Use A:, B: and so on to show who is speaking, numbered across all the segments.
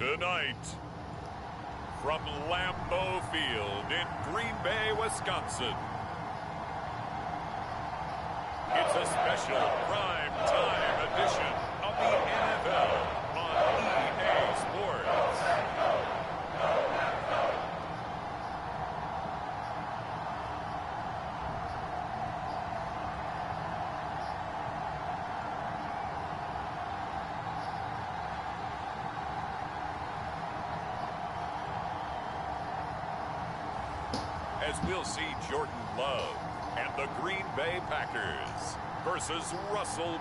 A: Tonight, from Lambeau Field in Green Bay, Wisconsin, it's a special prime time edition of the NFL on EA Sports. As we'll see Jordan Love and the Green Bay Packers versus Russell.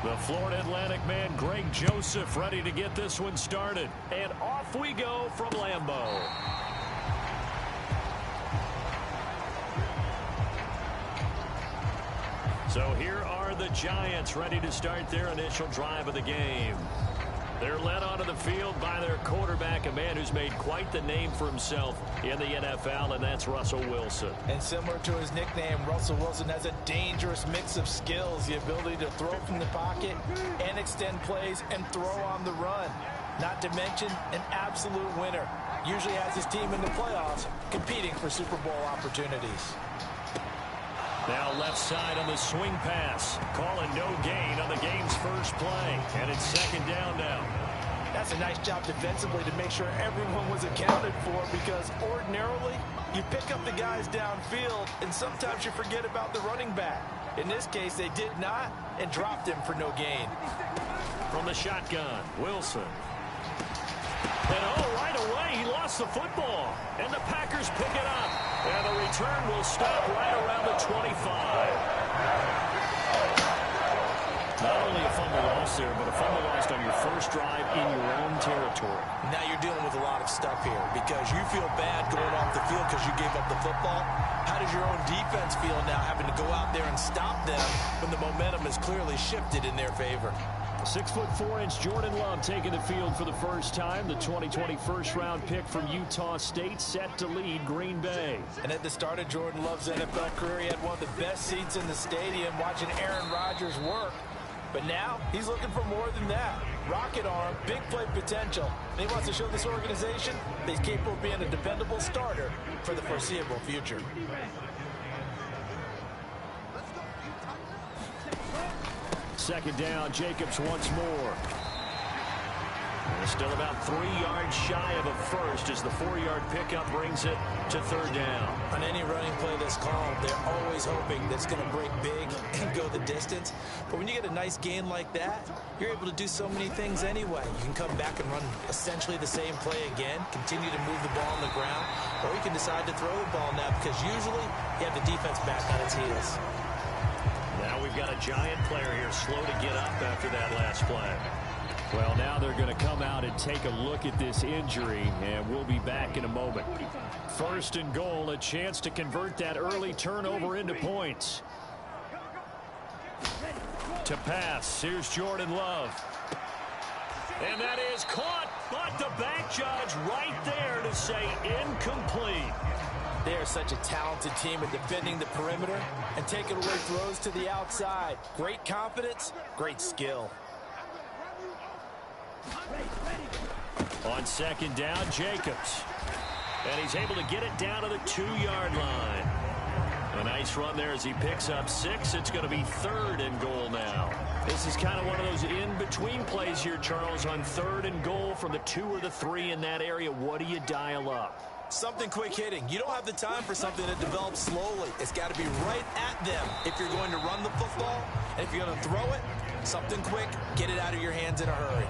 B: The Florida Atlantic man Greg Joseph ready to get this one started. And off we go from Lambeau. So here are the Giants ready to start their initial drive of the game. They're led onto the field by their quarterback, a man who's made quite the name for himself in the NFL, and that's Russell Wilson.
C: And similar to his nickname, Russell Wilson has a dangerous mix of skills, the ability to throw from the pocket and extend plays and throw on the run. Not to mention an absolute winner. Usually has his team in the playoffs competing for Super Bowl opportunities.
B: Now left side on the swing pass. Calling no gain on the game's first play. And it's second down now.
C: That's a nice job defensively to make sure everyone was accounted for, because ordinarily you pick up the guys downfield and sometimes you forget about the running back. In this case, they did not and dropped him for no gain.
B: From the shotgun, Wilson. And right away, he lost the football. And the Packers pick it up. And the return will stop right around the 25. Not only a fumble loss there, but a fumble lost on your first drive in your own territory.
C: Now you're dealing with a lot of stuff here, because you feel bad going off the field because you gave up the football. How does your own defense feel now, having to go out there and stop them when the momentum is clearly shifted in their favor?
B: 6'4" Jordan Love taking the field for the first time. The 2020 first-round pick from Utah State set to lead Green Bay.
C: And at the start of Jordan Love's NFL career, he had one of the best seats in the stadium watching Aaron Rodgers work. But now he's looking for more than that. Rocket arm, big play potential. And he wants to show this organization that he's capable of being a dependable starter for the foreseeable future.
B: Second down, Jacobs once more. They're still about 3 yards shy of a first as the 4-yard pickup brings it to third down.
C: On any running play that's called, they're always hoping that it's going to break big and go the distance. But when you get a nice gain like that, you're able to do so many things anyway. You can come back and run essentially the same play again, continue to move the ball on the ground, or you can decide to throw the ball now, because usually you have the defense back on its heels.
B: Now we've got a Giant player here slow to get up after that last play. Well, now they're going to come out and take a look at this injury, and we'll be back in a moment. First and goal, a chance to convert that early turnover into points. To pass, here's Jordan Love. And that is caught, but the back judge right there to say incomplete.
C: They are such a talented team at defending the perimeter and taking away throws to the outside. Great confidence, great skill.
B: On second down, Jacobs. And he's able to get it down to the 2-yard line. A nice run there as he picks up 6. It's going to be third and goal now. This is kind of one of those in-between plays here, Charles, on third and goal from the 2 or the 3 in that area. What do you dial up?
C: Something quick hitting. You don't have the time for something that develops slowly. It's got to be right at them if you're going to run the football. And if you're going to throw it, something quick, get it out of your hands in a hurry.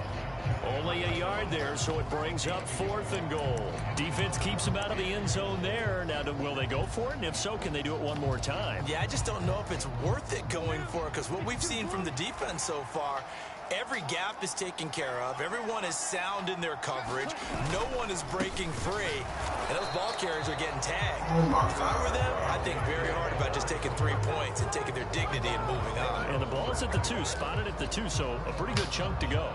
B: Only a yard there, so it brings up fourth and goal. Defense keeps them out of the end zone there. Now, will they go for it? And if so, can they do it one more time?
C: Yeah, I just don't know if it's worth it going for it, because what we've seen from the defense so far, every gap is taken care of. Everyone is sound in their coverage. No one is breaking free. And those ball carriers are getting tagged. If I were them, I'd think very hard about just taking 3 points and taking their dignity and moving on.
B: And the ball's at the 2, spotted at the 2, so a pretty good chunk to go.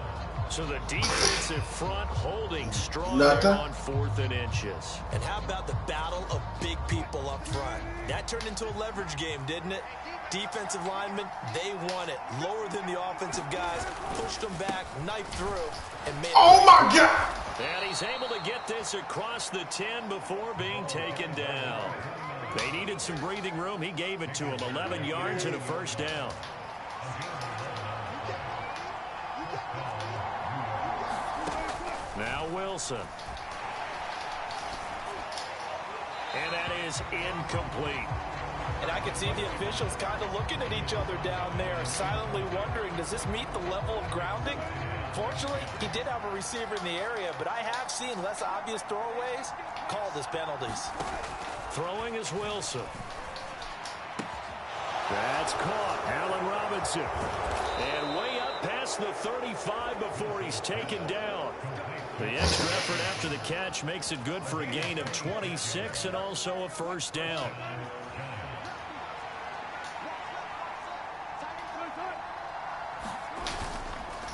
B: So the defensive front holding strong on 4th and inches.
C: And how about the battle of big people up front? That turned into a leverage game, didn't it? Defensive linemen, they won it. Lower than the offensive guys, pushed them back, knifed through, and made it.
D: Oh, my God!
B: And he's able to get this across the 10 before being taken down. They needed some breathing room. He gave it to him. 11 yards and a first down. Now Wilson. And that is incomplete.
C: And I can see the officials kind of looking at each other down there, silently wondering, does this meet the level of grounding? Fortunately, he did have a receiver in the area, but I have seen less obvious throwaways called as penalties.
B: Throwing is Wilson. That's caught. Allen Robinson. And way up past the 35 before he's taken down. The extra effort after the catch makes it good for a gain of 26 and also a first down.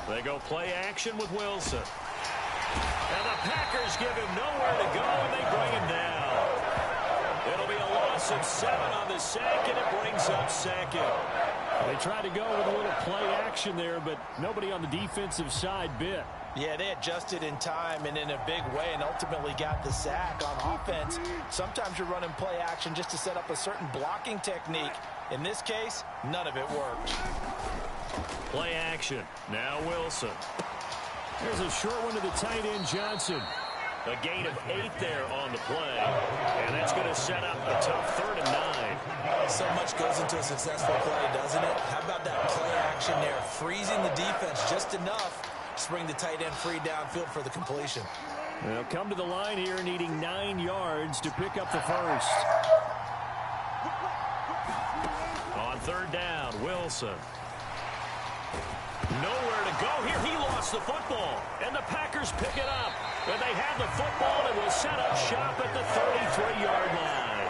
B: They go play action with Wilson. And the Packers give him nowhere to go, and they bring him down. It'll be a loss of 7 on the sack, and it brings up second.
E: They tried to go with a little play action there, but nobody on the defensive side bit.
C: Yeah, they adjusted in time and in a big way and ultimately got the sack. On offense, sometimes you're running play action just to set up a certain blocking technique. In this case, none of it worked.
B: Play action. Now Wilson.
E: There's a short one to the tight end, Johnson.
B: A gain of 8 there on the play. And that's going to set up a tough 3rd and 9.
C: So much goes into a successful play, doesn't it? How about that play action there? Freezing the defense just enough to bring the tight end free downfield for the completion.
E: They'll come to the line here needing 9 yards to pick up the first.
B: On 3rd down, Wilson. Nowhere to go here. He lost the football. And the Packers pick it up. And they have the football and will set up shop at the 33-yard line.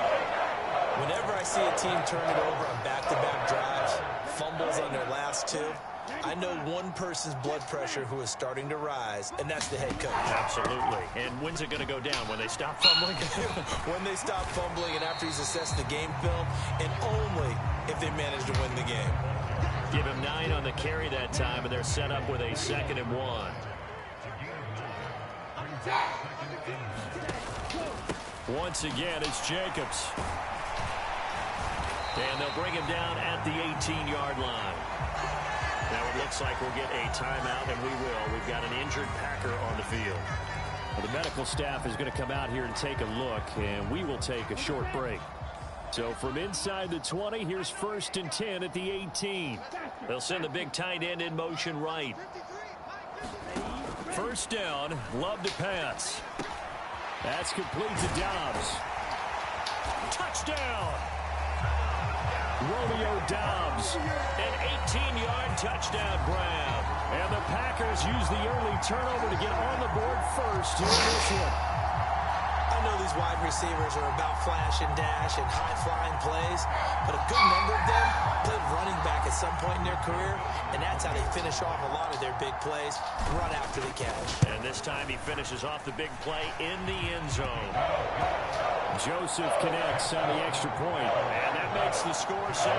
C: Whenever I see a team turn it over on back-to-back drives, fumbles on their last 2, I know one person's blood pressure who is starting to rise, and that's the head coach.
B: Absolutely. And when's it going to go down? When they stop fumbling?
C: When they stop fumbling and after he's assessed the game film, and only if they manage to win the game.
B: Give him 9 on the carry that time, and they're set up with a 2nd and 1.
E: Once again, it's Jacobs.
B: And they'll bring him down at the 18-yard line. Now it looks like we'll get a timeout, and we will. We've got an injured Packer on the field.
E: Well, the medical staff is going to come out here and take a look, and we will take a short break. So from inside the 20, here's 1st and 10 at the 18.
B: They'll send the big tight end in motion right.
E: First down, Love to pass. That's complete to Doubs. Touchdown! Romeo Doubs.
B: An 18-yard touchdown grab.
E: And the Packers use the early turnover to get on the board first in this one.
C: I know these wide receivers are about flash and dash and high-flying plays, but a good number of them played running back at some point in their career, and that's how they finish off a lot of their big plays, run after the catch.
B: And this time he finishes off the big play in the end zone.
E: Joseph connects on the extra point.
B: And that makes the score 7-0.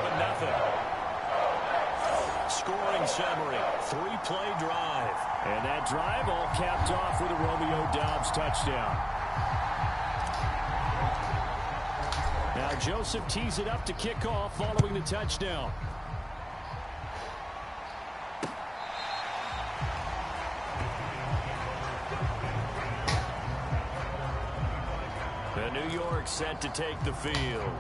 B: Scoring summary, 3-play drive.
E: And that drive all capped off with a Romeo Doubs touchdown. Now Joseph tees it up to kick off following the touchdown.
B: The New York set to take the field.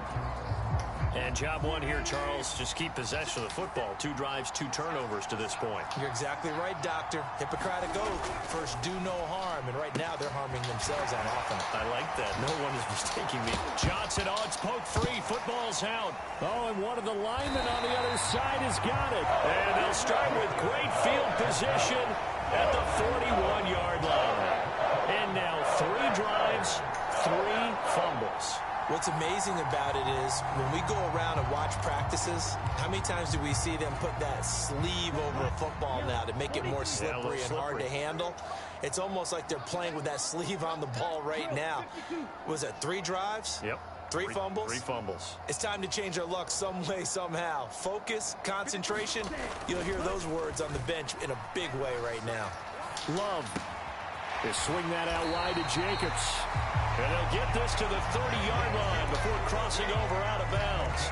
B: And job one here, Charles, just keep possession of the football. 2 drives, 2 turnovers to this point.
C: You're exactly right, Doctor. Hippocratic oath. First, do no harm. And right now, they're harming themselves on offense.
B: I like that. No one is mistaking me. Johnson, it's poke free. Football's out.
E: Oh, and one of the linemen on the other side has got it.
B: And they'll start with great field position at the 41-yard line. And now 3 drives, 3 fumbles.
C: What's amazing about it is when we go around and watch practices, how many times do we see them put that sleeve over a football now to make it more slippery and hard to handle? It's almost like they're playing with that sleeve on the ball right now. Was it 3 drives?
B: Yep.
C: 3 fumbles?
B: 3 fumbles.
C: It's time to change our luck some way, somehow. Focus, concentration. You'll hear those words on the bench in a big way right now.
E: Love. They swing that out wide to Jacobs.
B: And they'll get this to the 30-yard line before crossing over out of bounds.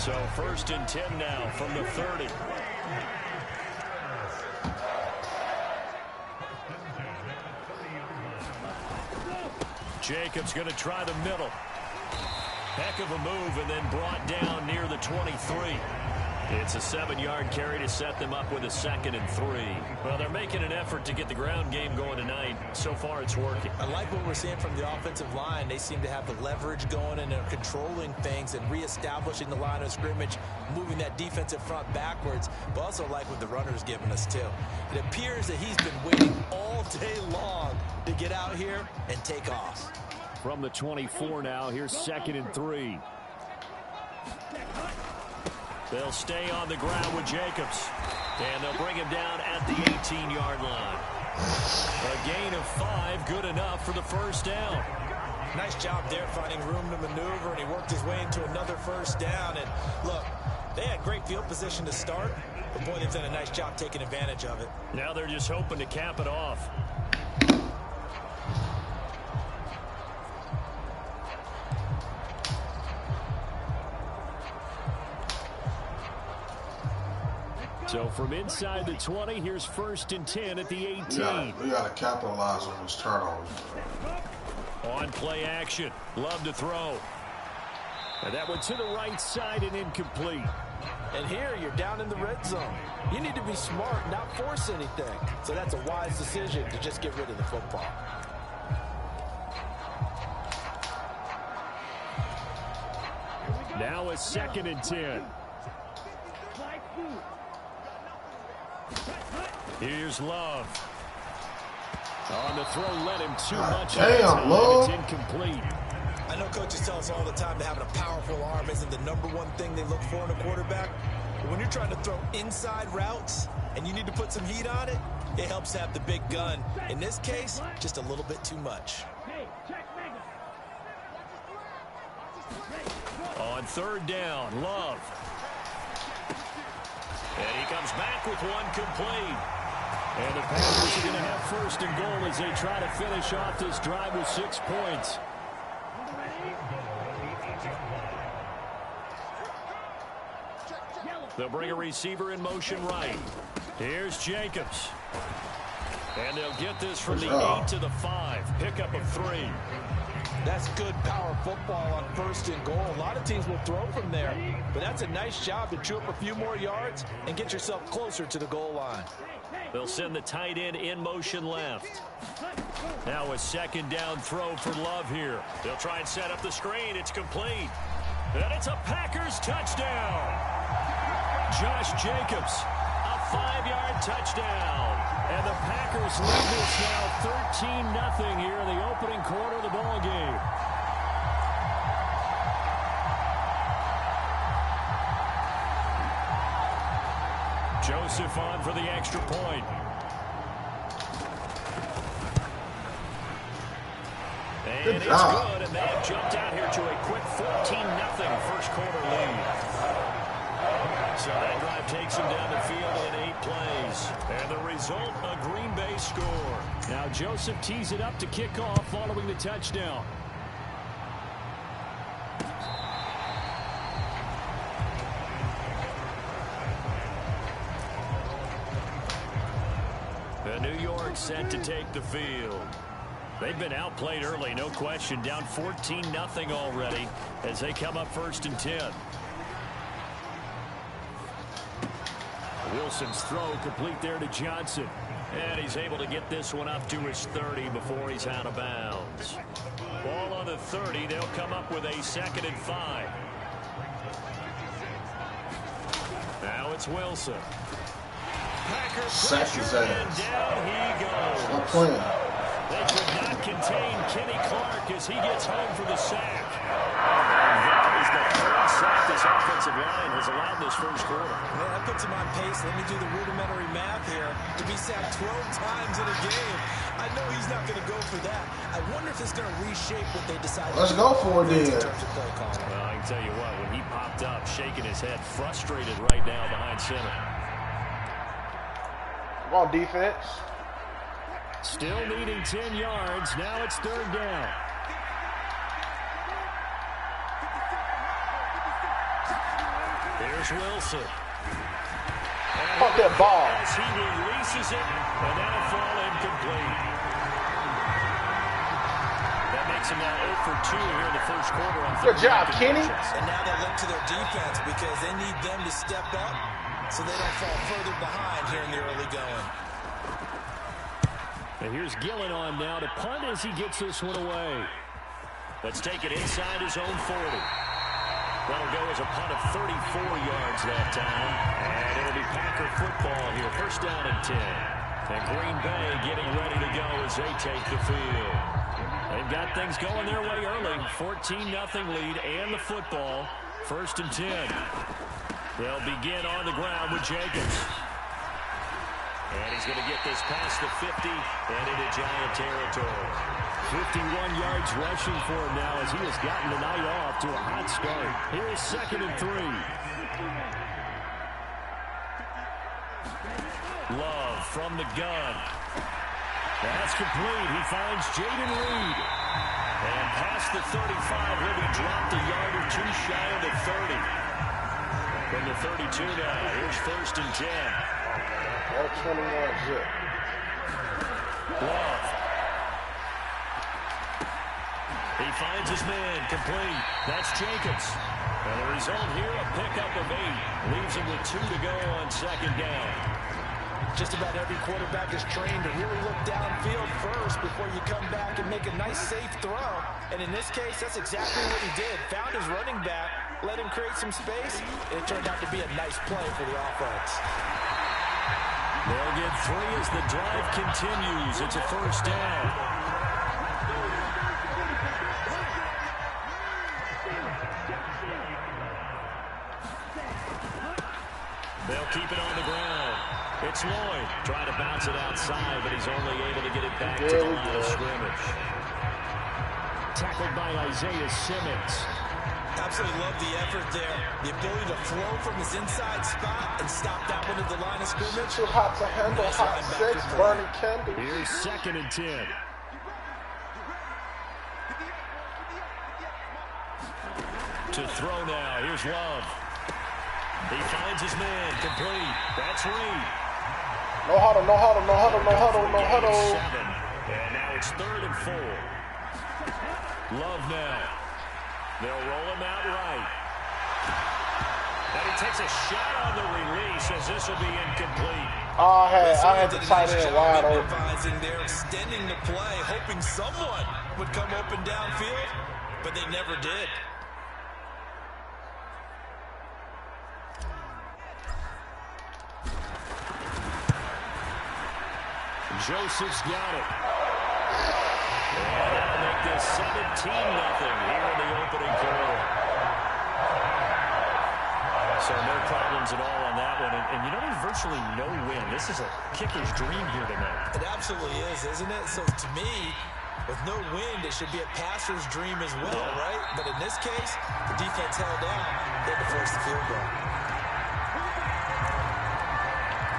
B: So 1st and 10 now from the 30. Jacobs going to try the middle. Heck of a move, and then brought down near the 23. It's a 7-yard carry to set them up with a 2nd and 3. Well, they're making an effort to get the ground game going tonight. So far, it's working.
C: I like what we're seeing from the offensive line. They seem to have the leverage going, and they're controlling things and reestablishing the line of scrimmage, moving that defensive front backwards, but also like what the runner's giving us, too. It appears that he's been waiting all day long to get out here and take off.
E: From the 24 now, here's 2nd and 3.
B: They'll stay on the ground with Jacobs. And they'll bring him down at the 18-yard line. A gain of 5, good enough for the 1st down.
C: Nice job there finding room to maneuver, and he worked his way into another 1st down. And look, they had great field position to start, but boy, they've done a nice job taking advantage of it.
B: Now they're just hoping to cap it off.
E: So from inside the 20, here's 1st and 10 at the 18.
D: We got to capitalize on this turnover.
B: On play action. Love to throw.
E: And that one to the right side and incomplete.
C: And here you're down in the red zone. You need to be smart, not force anything. So that's a wise decision to just get rid of the football.
E: Now a 2nd and 10.
B: Here's Love.
E: On the throw, let him too much.
D: Damn, Love.
E: It's incomplete.
C: I know coaches tell us all the time that having a powerful arm isn't the #1 thing they look for in a quarterback. But when you're trying to throw inside routes and you need to put some heat on it, it helps to have the big gun. In this case, just a little bit too much.
B: On 3rd down, Love. And he comes back with one complete.
E: And the Packers are going to have 1st and goal as they try to finish off this drive with 6 points.
B: They'll bring a receiver in motion right. Here's Jacobs. And they'll get this from the 8 to the 5. Pickup of 3.
C: That's good power football on 1st and goal. A lot of teams will throw from there, but that's a nice job to chew up a few more yards and get yourself closer to the goal line.
B: They'll send the tight end in motion left. Now a 2nd down throw for Love here. They'll try and set up the screen. It's complete. And it's a Packers touchdown. Josh Jacobs, a 5-yard touchdown. And the Packers lead this now 13-0 here in the opening quarter of the ball game. Joseph on for the extra point. And it's good, and they have jumped out here to a quick 14-0 first quarter lead. So that drive takes them down the field in 8 plays. And the result, a Green Bay score.
E: Now Joseph tees it up to kick off following the touchdown.
B: The New York set to take the field. They've been outplayed early, no question. Down 14-0 already as they come up 1st and 10.
E: Wilson's throw complete there to Johnson.
B: And he's able to get this one up to his 30 before he's out of bounds. Ball on the 30. They'll come up with a 2nd and 5. Now it's Wilson. Packer pressure, and down he goes.
E: They could not contain Kenny Clark as he gets home for the sack. And that is the third sack this offensive line has allowed this first quarter.
C: Man, that puts him on pace. Let me do the rudimentary math here. To be sacked 12 times in a game, I know he's not going to go for that. I wonder if it's going to reshape what they decide.
D: Let's go for it then.
E: Well, I can tell you what, when he popped up, shaking his head, frustrated right now behind center.
F: Come on, defense.
E: Still needing 10 yards. Now it's third down. Here's Wilson.
F: Fuck that ball.
E: As he releases it, and that'll fall incomplete. That makes him now 0 for 2 here in the first quarter. On
F: Good job, Kenny.
C: And now they look to their defense because they need them to step up so they don't fall further behind here in the early going.
E: And here's Gillen on now to punt as he gets this one away. Let's take it inside his own 40. That'll go as a punt of 34 yards that time. And it'll be Packer football here. First down and 10. And Green Bay getting ready to go as they take the field. They've got things going their way early. 14-0 lead and the football. First and 10. They'll begin on the ground with Jacobs. And he's going to get this past the 50 and into Giant territory. 51 yards rushing for him now as he has gotten the night off to a hot start. Here's second and 3. Love from the gun. That's complete. He finds Jaden Reed. And past the 35, will be dropped a yard or two shy of the 30. From the 32 now, here's first and 10.
F: That's 21 zip.
E: Love. He finds his man, complete. That's Jacobs. And the result here, a pickup of 8. Leaves him with 2 to go on second down.
C: Just about every quarterback is trained to really look downfield first before you come back and make a nice, safe throw. And in this case, that's exactly what he did. Found his running back, let him create some space, and it turned out to be a nice play for the offense.
E: They'll get 3 as the drive continues. It's a first down. They'll keep it on the ground. It's Lloyd trying to bounce it outside, but he's only able to get it back to the line of scrimmage. Tackled by Isaiah Simmons.
C: Absolutely love the effort there. The ability to flow from his inside spot and stop that one at the line of scrimmage.
F: Too hot to handle,
C: Nice
F: hot
C: linebacker
F: 6,
C: play.
F: burning candles.
E: Here's second and 10. To throw now. Here's Love. He finds his man, complete. That's Reed.
F: No huddle, no huddle, no huddle, no huddle, no huddle.
E: 7. And now it's third and 4. Love now. They'll roll him out right. And he takes a shot on the release as this will be incomplete.
F: I had the tight end wide open.
C: They're extending the play, hoping someone would come open downfield, but they never did.
E: Joseph's got it. And that'll make this 17-0 here in the opening quarter. So no problems at all on that one. And you know, there's virtually no win. This is a kicker's dream here tonight.
C: It absolutely is, isn't it? So to me, with no wind, it should be a passer's dream as well, right? But in this case, the defense held down. They had to force the field goal.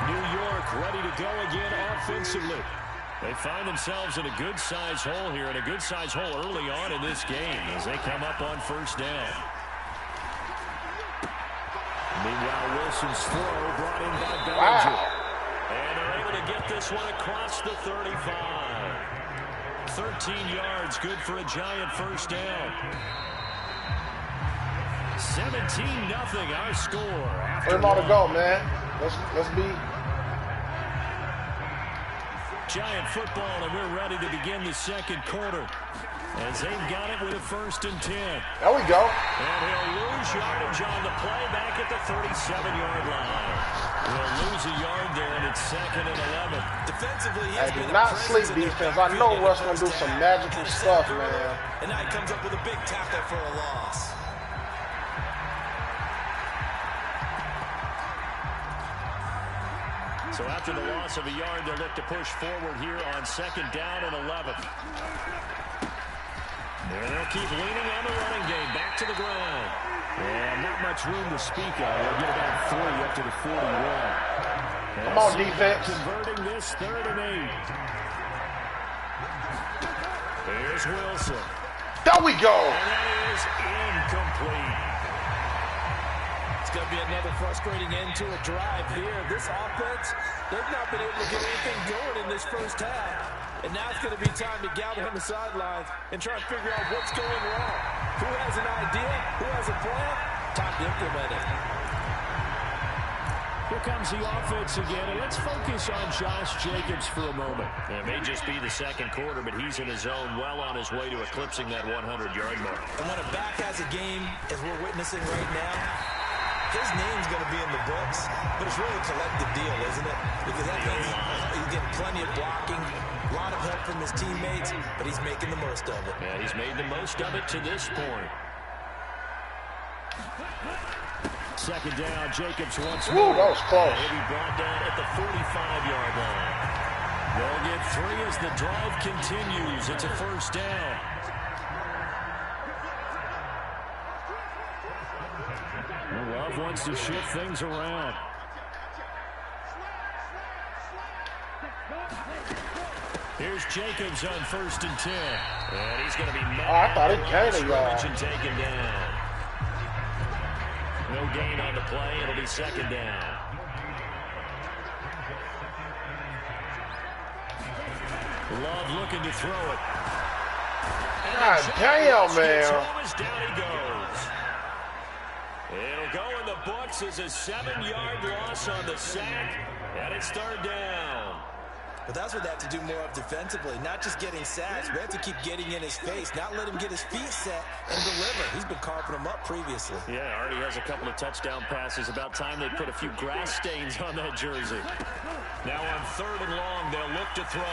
E: New York ready to go again offensively. They find themselves in a good-sized hole here, and a good-sized hole early on in this game as they come up on first down. Meanwhile, Wilson's throw brought in by Bellinger.
F: Wow.
E: And they're able to get this one across the 35. 13 yards, good for a Giant first down. 17-0 our score.
F: Where am I to go, man? Let's be.
E: Giant football, and we're ready to begin the second quarter as they've got it with a first and 10.
F: There we go.
E: And he'll lose yardage on the play back at the 37-yard line.
B: We'll lose a yard there, and it's 2nd and 11.
C: Defensively, he
F: I
C: has
F: do
C: been
F: not
C: a
F: sleep
C: presence in their
F: defense. I know
C: backfield in
F: Russ
C: the
F: gonna do
C: first
F: some
C: half.
F: magical
C: Had a
F: stuff,
C: sack earlier,
F: man.
C: and now he comes up with a big tackle for a loss.
B: So after the loss of a yard, they'll look to push forward here on 2nd down and 11. And they'll keep leaning on the running game. Back to the ground.
E: And not much room to speak of. They'll get about 3 up to the 41.
F: Come on, defense.
E: Converting this 3rd and 8.
B: Here's Wilson.
F: There we go.
B: And that is incomplete.
C: It's going to be another frustrating end to a drive here. This offense, they've not been able to get anything going in this first half. And now it's going to be time to gather on the sidelines and try and figure out what's going wrong. Who has an idea? Who has a plan? Time to implement it.
E: Here comes the offense again, and let's focus on Josh Jacobs for a moment.
B: It may just be the 2nd quarter, but he's in his zone, well on his way to eclipsing that 100-yard mark.
C: And when a back has a game, as we're witnessing right now, his name's going to be in the books, but it's really a collective deal, isn't it? Because that means he's getting plenty of blocking, a lot of help from his teammates, but he's making the most of it.
B: Yeah, he's made the most of it to this point.
E: 2nd down, Jacobs once
F: Woo,
E: more.
F: that was close.
B: He'll be brought down at the 45-yard line. They'll get 3 as the drive continues. It's a 1st down.
E: Love wants to shift things around.
B: Here's Jacobs on 1st and 10. And he's going to be met
F: I thought it gained a yard.
B: and taken down. No gain on the play. It'll be 2nd down. Love looking to throw it.
F: God damn, man.
B: Down he goes. It'll go in the books as a 7-yard loss on the sack, and it's 3rd down.
C: But that's what they have to do more of defensively, not just getting sacks, but they have to keep getting in his face, not let him get his feet set and deliver. He's been carving them up previously.
B: Yeah, already has a couple of touchdown passes. About time they put a few grass stains on that jersey. Now on 3rd and long, they'll look to throw.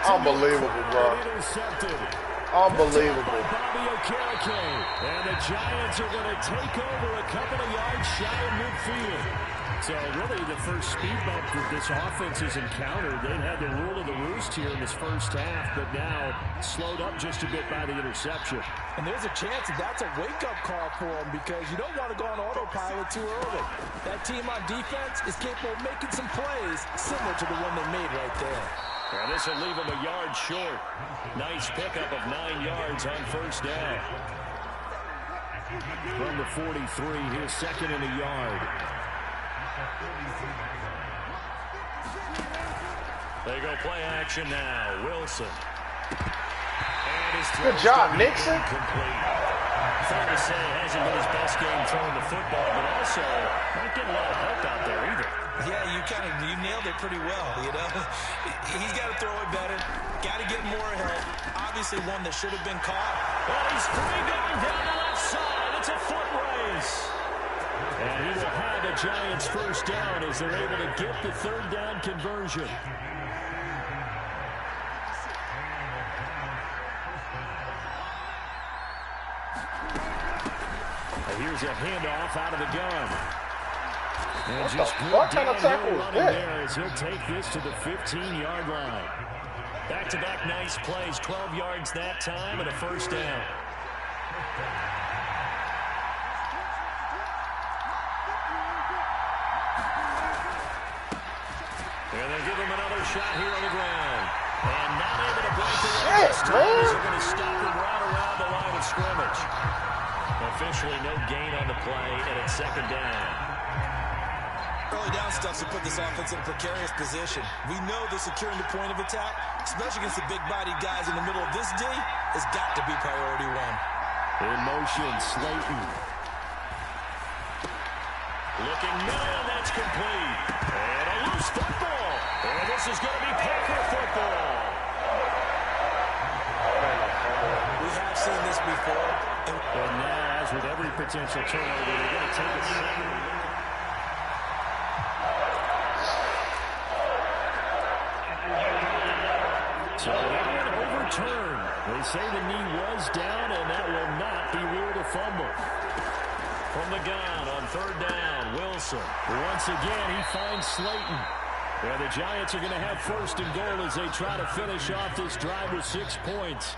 F: Unbelievable, bro. Unbelievable.
E: Bobby Okereke. And the Giants are going to take over a couple of yards shy of midfield. So really the first speed bump that this offense has encountered. They've had the rule of the roost here in this first half, but now slowed up just a bit by the interception.
C: And there's a chance that that's a wake-up call for them because you don't want to go on autopilot too early. That team on defense is capable of making some plays similar to the one they made right there.
B: Well, this will leave them a yard short. Nice pickup of 9 yards on 1st down.
E: From the 43, here's 2nd and a yard.
B: They go play action now. Wilson. And his
F: Good job, Nixon.
B: Complete. Fair to say it hasn't been his best game throwing the football, but also not getting a lot of help out there either.
C: Yeah, you nailed it pretty well, you know. He's got to throw it better. Got to get more help. Obviously one that should have been caught.
B: Well, he's free going down the left side. It's a foot race.
E: And he will have the Giants 1st down as they're able to get the 3rd down conversion. Here's a handoff out of the gun. And
F: What
E: just
F: the
E: good
F: fuck kind of
E: downhill
F: tackle was
E: running
F: that?
E: there as he'll take this to the 15-yard line.
B: Back-to-back nice plays. 12 yards that time and a 1st down. And they'll give him another shot here on the ground. And not able to break the line this time. They're going to stop him right around the line of scrimmage. Officially no gain on the play, and it's 2nd down.
C: Early down stuff to put this offense in a precarious position. We know that securing the point of attack, especially against the big-bodied guys in the middle of this D, has got to be priority 1.
E: In motion, Slayton.
B: Looking middle, and that's complete. And a loose football. And this is going to be Packer football.
C: We have seen this before.
E: And now, as with every potential turnover, they're going to take a second. So that one overturned. They say the knee was down, and that will not be ruled a fumble. From the gun on third down, Wilson. Once again, he finds Slayton. Yeah, the Giants are going to have first and goal as they try to finish off this drive with 6 points.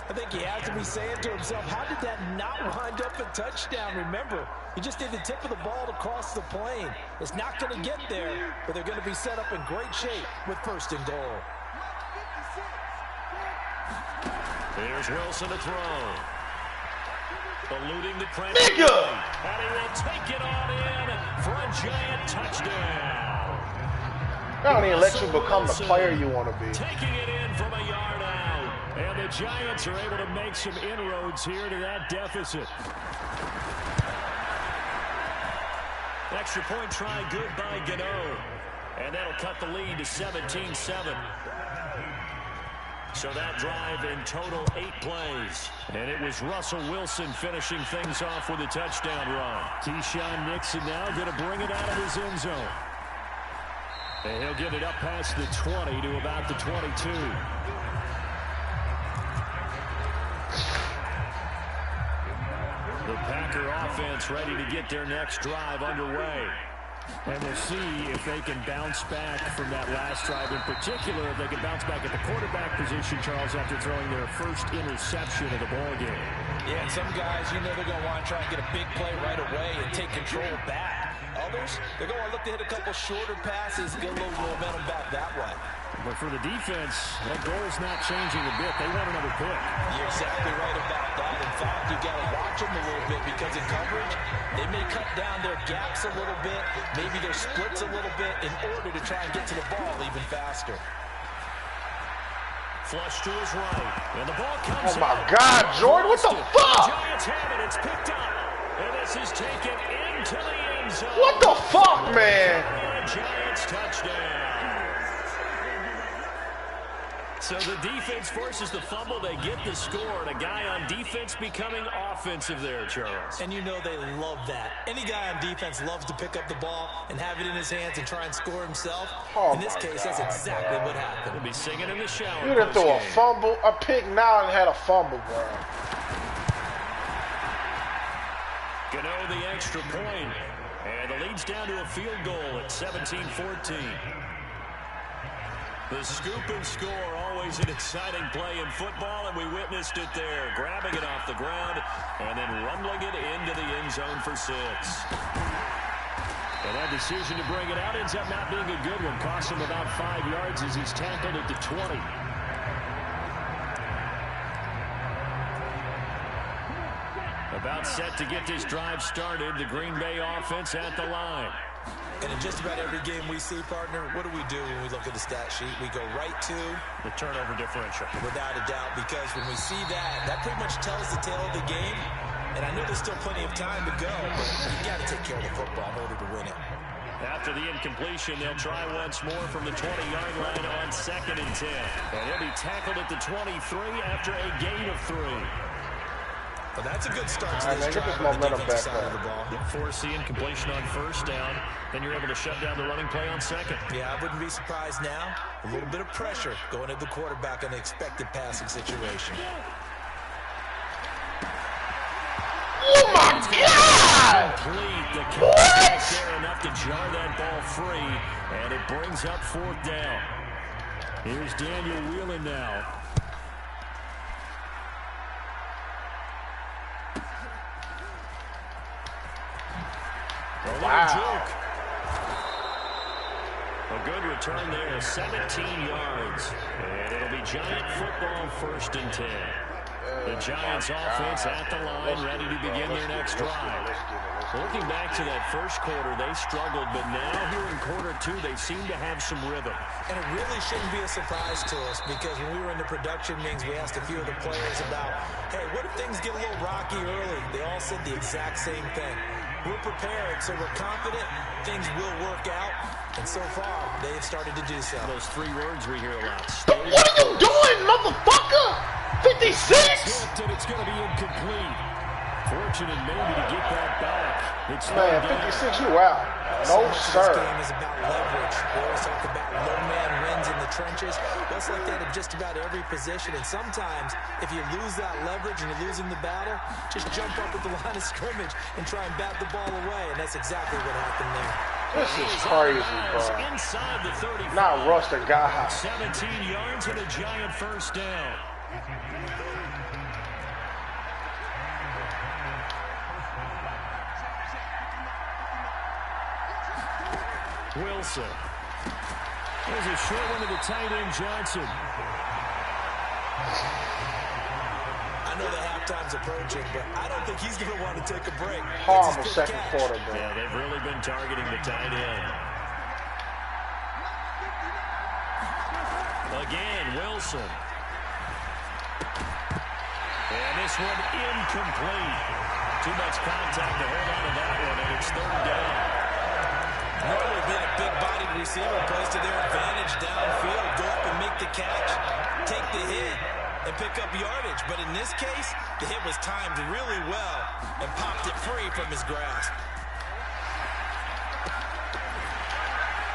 C: I think he has to be saying to himself, how did that not wind up a touchdown? Remember, he just did the tip of the ball to cross the plane. It's not going to get there, but they're going to be set up in great shape with first and goal.
B: Here's Wilson to throw. Eluding the crunch.
F: Nigga!
B: And he will take it on in for a Giant touchdown.
F: I don't even let you become the player you want to be.
B: Taking it in from a yard out. And the Giants are able to make some inroads here to that deficit. Extra point try good by Gano. And that'll cut the lead to 17-7. So that drive in total 8 plays. And it was Russell Wilson finishing things off with a touchdown run. Keyshawn Nixon now going to bring it out of his end zone. And he'll get it up past the 20 to about the 22. The Packer offense ready to get their next drive underway. And we'll see if they can bounce back from that last drive. In particular, if they can bounce back at the quarterback position, Charles, after throwing their first interception of the ball game.
C: Yeah, and some guys, you know they're going to want to try and get a big play right away and take control back. Others, they're going to look to hit a couple shorter passes, get a little momentum back that way.
E: But for the defense, that goal's not changing a bit. They want another pick.
C: You're exactly right about that. In fact, you got to watch them a little bit because in coverage, they may cut down their gaps a little bit, maybe their splits a little bit in order to try and get to the ball even faster.
B: Flush to his right, and the ball comes
F: Oh my
B: out.
F: God, Jordan, what the
B: The
F: fuck?
B: Giants have it. It's picked up, and this is taken into the end zone.
F: What the fuck, man?
B: Giants touchdown. So the defense forces the fumble. They get the score, and a guy on defense becoming offensive there, Charles.
C: And you know they love that. Any guy on defense loves to pick up the ball and have it in his hands and try and score himself.
F: Oh
C: in this case, that's exactly what happened.
B: He'll be singing in the shower.
F: You done threw a
B: post-game.
F: fumble, a pick now and had a fumble, bro.
B: Gano the extra point, and the lead's down to a field goal at 17-14. The scoop and score, always an exciting play in football, and we witnessed it there. Grabbing it off the ground and then rumbling it into the end zone for 6.
E: And that decision to bring it out ends up not being a good one. Cost him about 5 yards as he's tackled at the 20.
B: About set to get this drive started. The Green Bay offense at the line.
C: And in just about every game we see, partner, what do we do when we look at the stat sheet? We go right to
B: The turnover differential.
C: without a doubt, because when we see that, that pretty much tells the tale of the game. And I know there's still plenty of time to go, but you got to take care of the football in order to win it.
B: After the incompletion, they'll try once more from the 20-yard line on 2nd and 10. And he'll be tackled at the 23 after a gain of 3.
C: But that's a good start to
F: All right,
C: this
F: man, get
C: drive
F: this
C: on the
F: momentum
C: defensive
F: back
C: side of the
F: up.
C: ball.
B: Force the incompletion on first down. Then you're able to shut down the running play on 2nd.
C: Yeah, I wouldn't be surprised now. A little bit of pressure going at the quarterback on the expected passing situation.
F: Oh my God!
B: Complete. The contact there enough to jar that ball free, and it brings up 4th down.
E: Here's Daniel Whelan now.
F: Wow.
B: A good return there, 17 yards. And it'll be Giant football 1st and 10. The Giants offense at the line, ready to begin their next drive. Looking back to that first quarter, they struggled, but now here in quarter 2, they seem to have some rhythm.
C: And it really shouldn't be a surprise to us, because when we were in the production meetings, we asked a few of the players about, hey, what if things get a little rocky early? They all said the exact same thing. We're prepared, so we're confident things will work out. And so far, they've started to do so.
B: Those 3 words we hear a lot.
F: What are you doing, motherfucker? 56?
E: And it's going to be incomplete. Fortunate maybe to get that back. It's
F: Man, 56, you out. No,
C: so
F: sir.
C: This game is about leverage. We always talk about low man wins in the trenches. That's like that in just about every position. And sometimes, if you lose that leverage and you're losing the battle, just jump up at the line of scrimmage and try and bat the ball away. And that's exactly what happened there.
F: This is crazy, bro.
B: Inside the 35.
F: Not rush the guy.
B: 17 yards and a giant first down. Wilson. There's a short one to the tight end, Johnson.
C: I know the halftime's approaching, but I don't think he's going to want to take a break.
F: Horrible second quarter, bro.
B: Yeah, they've really been targeting the tight end. Again, Wilson. And this one incomplete. Too much contact to hold on to that one, and it's third down.
C: Normally being a big-bodied receiver plays to their advantage downfield. Go up and make the catch, take the hit, and pick up yardage. But in this case, the hit was timed really well and popped it free from his grasp.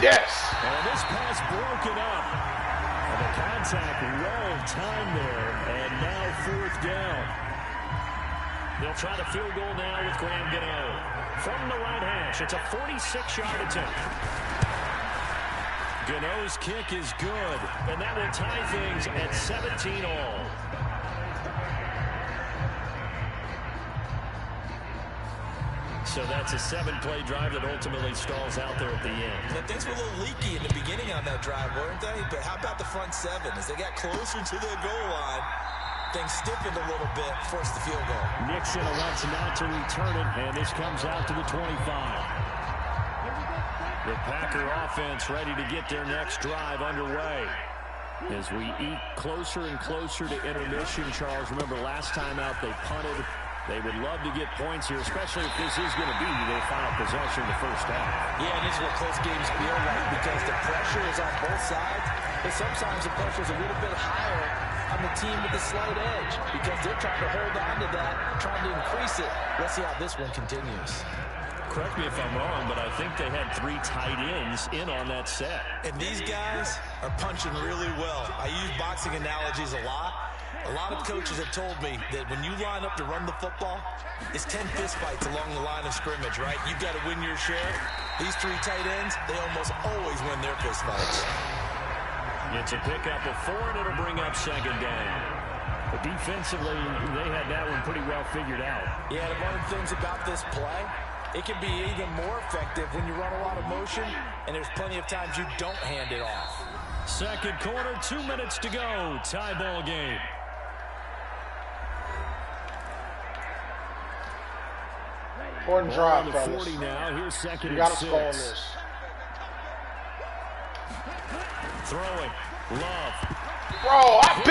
F: Yes.
B: And this pass broken up. And the contact well timed there, and now fourth down. They'll try the field goal now with Graham Gano. From the right hash, it's a 46-yard attempt. Gano's kick is good, and that will tie things at 17 all. So that's a 7-play drive that ultimately stalls out there at the end.
C: Yeah, things were a little leaky in the beginning on that drive, weren't they? But how about the front seven? As they got closer to the goal line, things stiffened a little bit, forced the field goal.
B: Nixon elects not to return it, and this comes out to the 25. The Packer offense ready to get their next drive underway. As we eat closer and closer to intermission, Charles, remember last time out they punted. They would love to get points here, especially if this is going to be their final possession of the first half.
C: Yeah, and this is what close games feel like because the pressure is on both sides, but sometimes the pressure is a little bit higher on the team with the slight edge because they're trying to hold on to that, trying to increase it. Let's see how this one continues.
B: Correct me if I'm wrong, but I think they had 3 tight ends in on that set.
C: And these guys are punching really well. I use boxing analogies a lot. A lot of coaches have told me that when you line up to run the football, it's 10 fistfights along the line of scrimmage, right? You've got to win your share. These 3 tight ends, they almost always win their fistfights.
B: It's a pickup of 4, and it'll bring up second down. But defensively, they had that one pretty well figured out.
C: Yeah, and one of the things about this play, it can be even more effective when you run a lot of motion, and there's plenty of times you don't hand it off.
B: Second quarter, 2 minutes to go. Tie ball game.
F: Important drive,
B: On the
F: fellas.
B: 40 now. Here's second
F: You
B: and
F: got to
B: 6.
F: score on this.
B: Throwing. Love.
F: Bro, I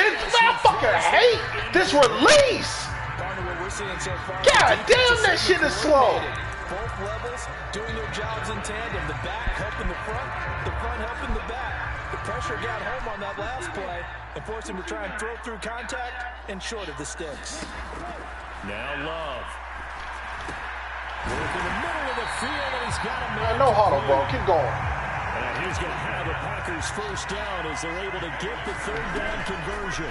F: fucking hate this release.
C: Partner, what we're seeing so far.
F: God damn, that shit is slow.
C: Both levels doing their jobs in tandem. The back helping the front helping the back. The pressure got home on that last play and forced him to try and throw through contact and short of the sticks.
B: Now Love. Work in the middle of the field, and he's got a man.
F: No huddle, bro. Keep going.
B: And he's going to have the Packers first down as they're able to get the third down conversion.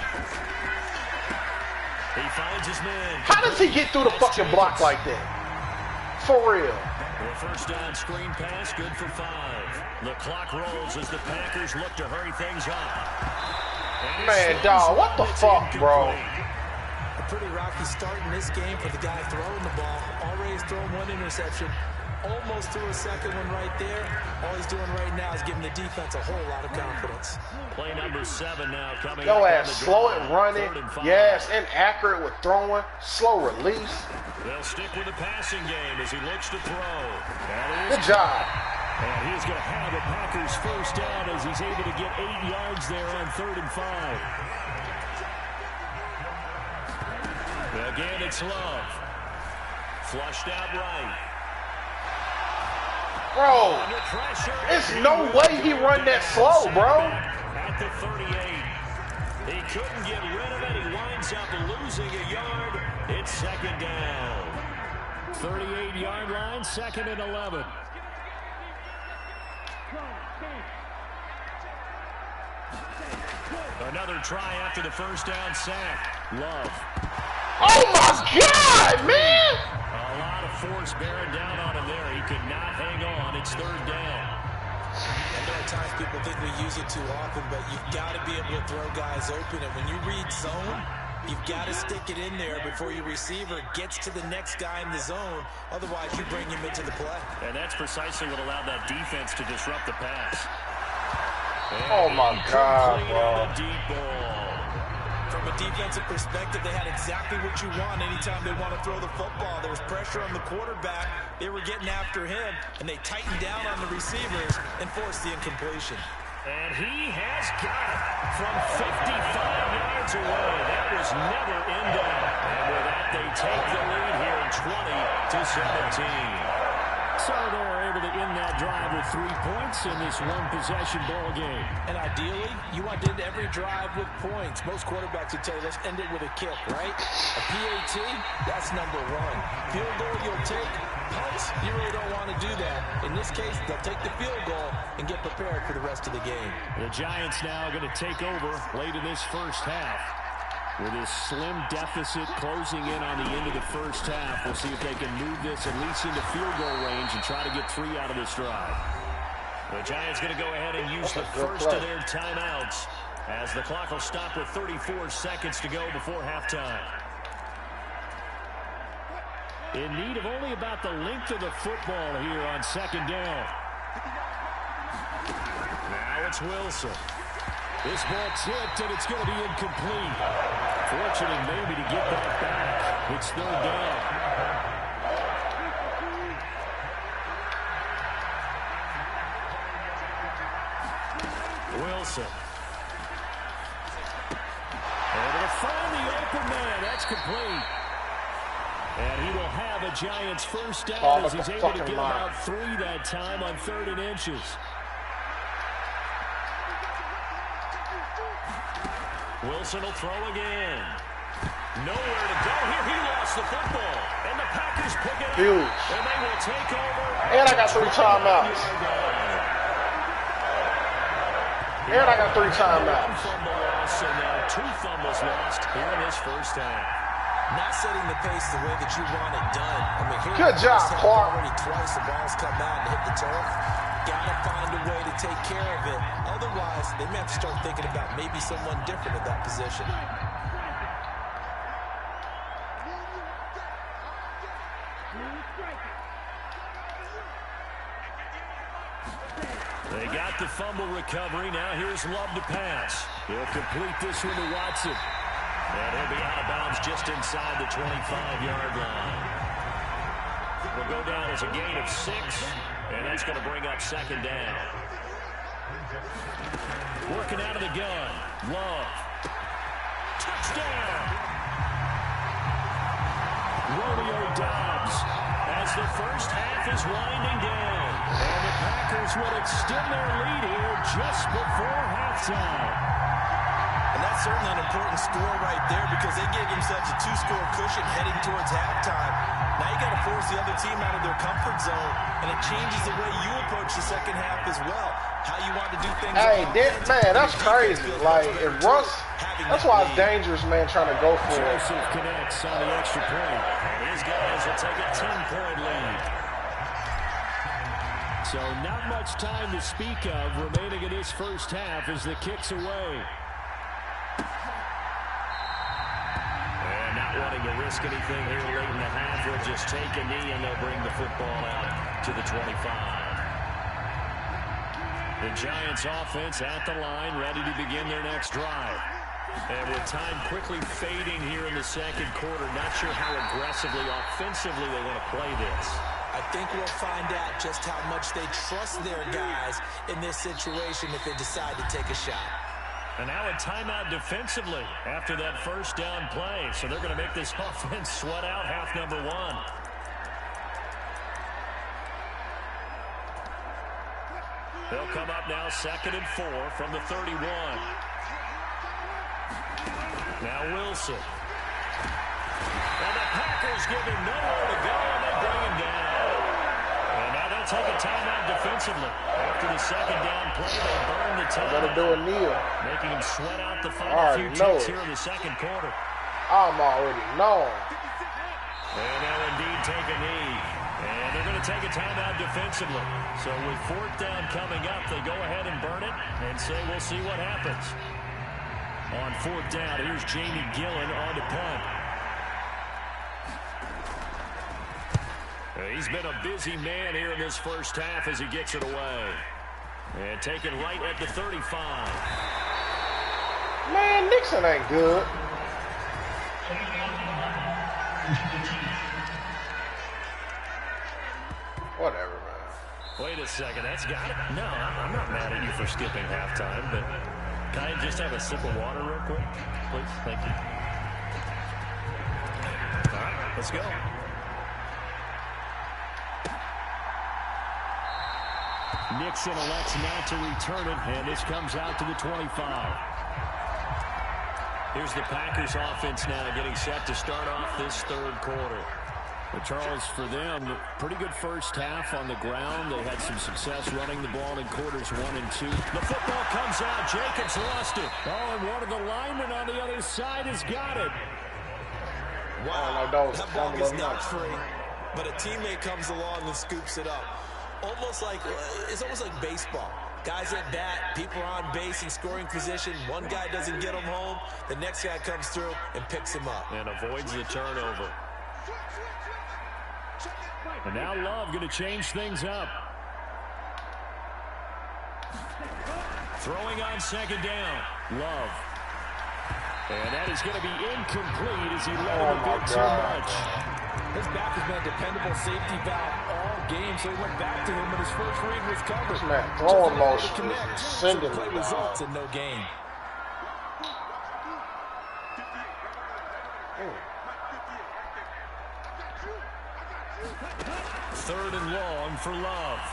B: He finds his man.
F: How does he get through the fucking block like that? For real.
B: The first down screen pass, good for 5. The clock rolls as the Packers look to hurry things up.
F: Man, dog, what the fuck, bro?
C: A pretty rocky start in this game for the guy throwing the ball. Already has thrown 1 interception. Almost threw a second one right there. All he's doing right now is giving the defense a whole lot of confidence.
B: Play number 7 now coming
F: Yo
B: up.
F: ass slow at running. Yes, inaccurate with throwing. Slow release.
B: They'll stick with the passing game as he looks to throw.
F: Good job.
B: And he's going to have the Packers first down as he's able to get 8 yards there on 3rd and 5. Again, it's Love. Flushed out right.
F: Bro, there's no way he run that slow, bro.
B: At the 38. He couldn't get rid of it. He winds up losing a yard. It's second down. 38-yard line, 2nd and 11. Another try after the first down sack. Love.
F: Oh, my God, man!
B: A lot of force bearing down on him there. He could not hang on. It's third down.
C: I know at times people think we use it too often, but you've got to be able to throw guys open. And when you read zone, you've got to stick it in there before your receiver gets to the next guy in the zone. Otherwise, you bring him into the play.
B: And that's precisely what allowed that defense to disrupt the pass.
F: Oh, my God, bro.
B: Deep ball.
C: From a defensive perspective, they had exactly what you want anytime they want to throw the football. There was pressure on the quarterback. They were getting after him, and they tightened down on the receivers and forced the incompletion.
B: And he has got it from 55 yards away. That was never in doubt. And with that, they take the lead here in 20-17. So they're able to end that drive with 3 points in this one-possession ball game.
C: And ideally, you want to end every drive with points. Most quarterbacks would tell you, let's end it with a kick, right? A PAT, that's number one. Field goal, you'll take. Punts, you really don't want to do that. In this case, they'll take the field goal and get prepared for the rest of the game.
B: The Giants now are going to take over late in this first half. With this slim deficit closing in on the end of the first half, we'll see if they can move this at least into field goal range and try to get 3 out of this drive. The Giants going to go ahead and use the first of their timeouts as the clock will stop with 34 seconds to go before halftime. In need of only about the length of the football here on second down. Now it's Wilson. This ball tipped, and it's going to be incomplete. Fortunate maybe to get that back. It's third down. Wilson. Able to find the open man. That's complete. And he will have a Giants first down as he's able to get about 3 that time on 3rd and inches. Wilson will throw again. Nowhere to go here. He lost the football. And the Packers pick it up.
F: Huge.
B: And they will take over.
F: And I got 3 timeouts. And I got 3 timeouts.
B: Fumble loss and now 2 fumbles lost here in this first half.
C: Not setting the pace the way that you want it done. I mean, here
F: good job, Clark.
C: Already twice the ball's come out and hit the turf. Gotta find a way to take care of it. Otherwise, they may have to start thinking about maybe someone different at that position.
B: They got the fumble recovery. Now here's Love to pass. He'll complete this one to Watson. And he'll be out of bounds just inside the 25-yard line. Will go down as a gain of 6, and that's going to bring up second down. Working out of the gun. Love. Touchdown! Romeo Doubs as the first half is winding down. And the Packers will extend their lead here just before halftime.
C: And that's certainly an important score right there because they gave themselves a 2-score cushion heading towards halftime. Now you got to force the other team out of their comfort zone, and it changes the way you approach the second half as well. How you want to do things.
F: Hey, man, that's crazy. Like, if Russ, that's why it's dangerous, man, trying to go for it.
B: Joseph connects on the extra point. And his guys will take a 10-point lead. So not much time to speak of remaining in this first half as the kick's away. And not wanting to risk anything here late in the half, they'll just take a knee and they'll bring the football out to the 25. The Giants offense at the line, ready to begin their next drive. And with time quickly fading here in the second quarter, not sure how aggressively, offensively they want to play this.
C: I think we'll find out just how much they trust their guys in this situation if they decide to take a shot.
B: And now a timeout defensively after that first down play. So they're going to make this offense sweat out half number 1. They'll come up now 2nd and 4 from the 31. Now Wilson. And the Packers give him nowhere to go, and they bring him down. And now they'll to take a timeout defensively. After the second down play, they burn the time.
F: Gotta do a kneel.
B: Making him sweat out the final few ticks here in the second quarter.
F: I'm already knowing.
B: And they'll indeed take a knee. And they're going to take a timeout defensively. So with fourth down coming up, they go ahead and burn it and say we'll see what happens. On fourth down, here's Jamie Gillen on to punt. He's been a busy man here in this first half as he gets it away. And taken right at the 35.
F: Man, Nixon ain't good. Whatever, man.
B: Wait a second, that's got it. No, I'm not mad at you for skipping halftime, but can I just have a sip of water real quick? Please, thank you. All right, let's go. Nixon elects not to return it, and this comes out to the 25. Here's the Packers offense now getting set to start off this third quarter.
E: But Charles, for them, pretty good first half on the ground. They had some success running the ball in quarters 1 and 2.
B: The football comes out. Jacobs lost it.
E: Oh, and one of the linemen on the other side has got it.
C: Wow, that ball is not free, but a teammate comes along and scoops it up. It's almost like baseball. Guys at bat, people are on base in scoring position. One guy doesn't get him home. The next guy comes through and picks him up.
B: And avoids the turnover.
E: And now Love going to change things up.
B: Throwing on second down.
E: Love. And that is going to be incomplete as he let him a bit too much.
C: His back has been a dependable safety valve all game, so he went back to him when his first read was covered.
F: This man throwing motion is sending
C: play results and no gain.
B: Third and long for Love.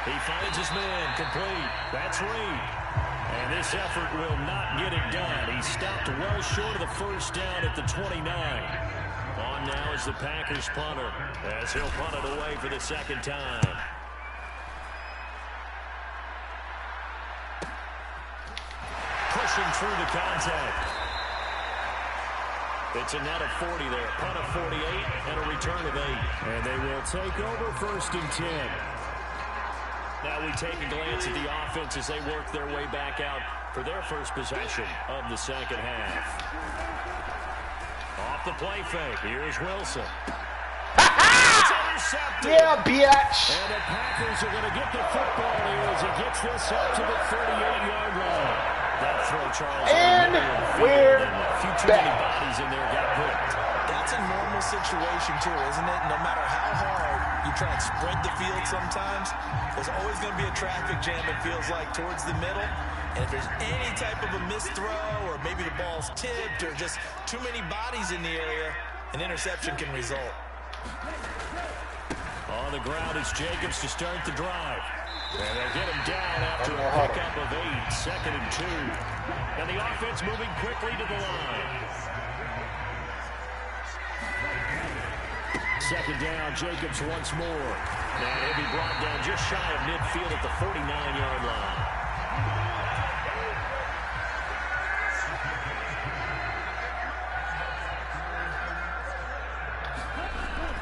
B: He finds his man complete. That's Reed. And this effort will not get it done. He stopped well short of the first down at the 29. On now is the Packers punter as he'll punt it away for the second time. Pushing through the contact. It's a net of 40 there. Punt of 48 and a return of 8.
E: And they will take over first and 10.
B: Now we take a glance at the offense as they work their way back out for their first possession of the second half. Off the play fake. Here's Wilson. It's intercepted.
F: Yeah, bitch.
E: And the Packers are going to get the football here as he gets this up to the 38-yard line.
B: That throw, Charles.
F: And we're back.
B: Bodies in there got picked.
C: That's a normal situation, too, isn't it? No matter how hard you try and spread the field sometimes, there's always going to be a traffic jam, it feels like, towards the middle. And if there's any type of a missed throw or maybe the ball's tipped or just too many bodies in the area, an interception can result.
B: On the ground is Jacobs to start the drive. And they'll get him down after a pickup of 8, second and 2. And the offense moving quickly to the line.
E: Second down, Jacobs once more.
B: And he'll be brought down just shy of midfield at the 49-yard line.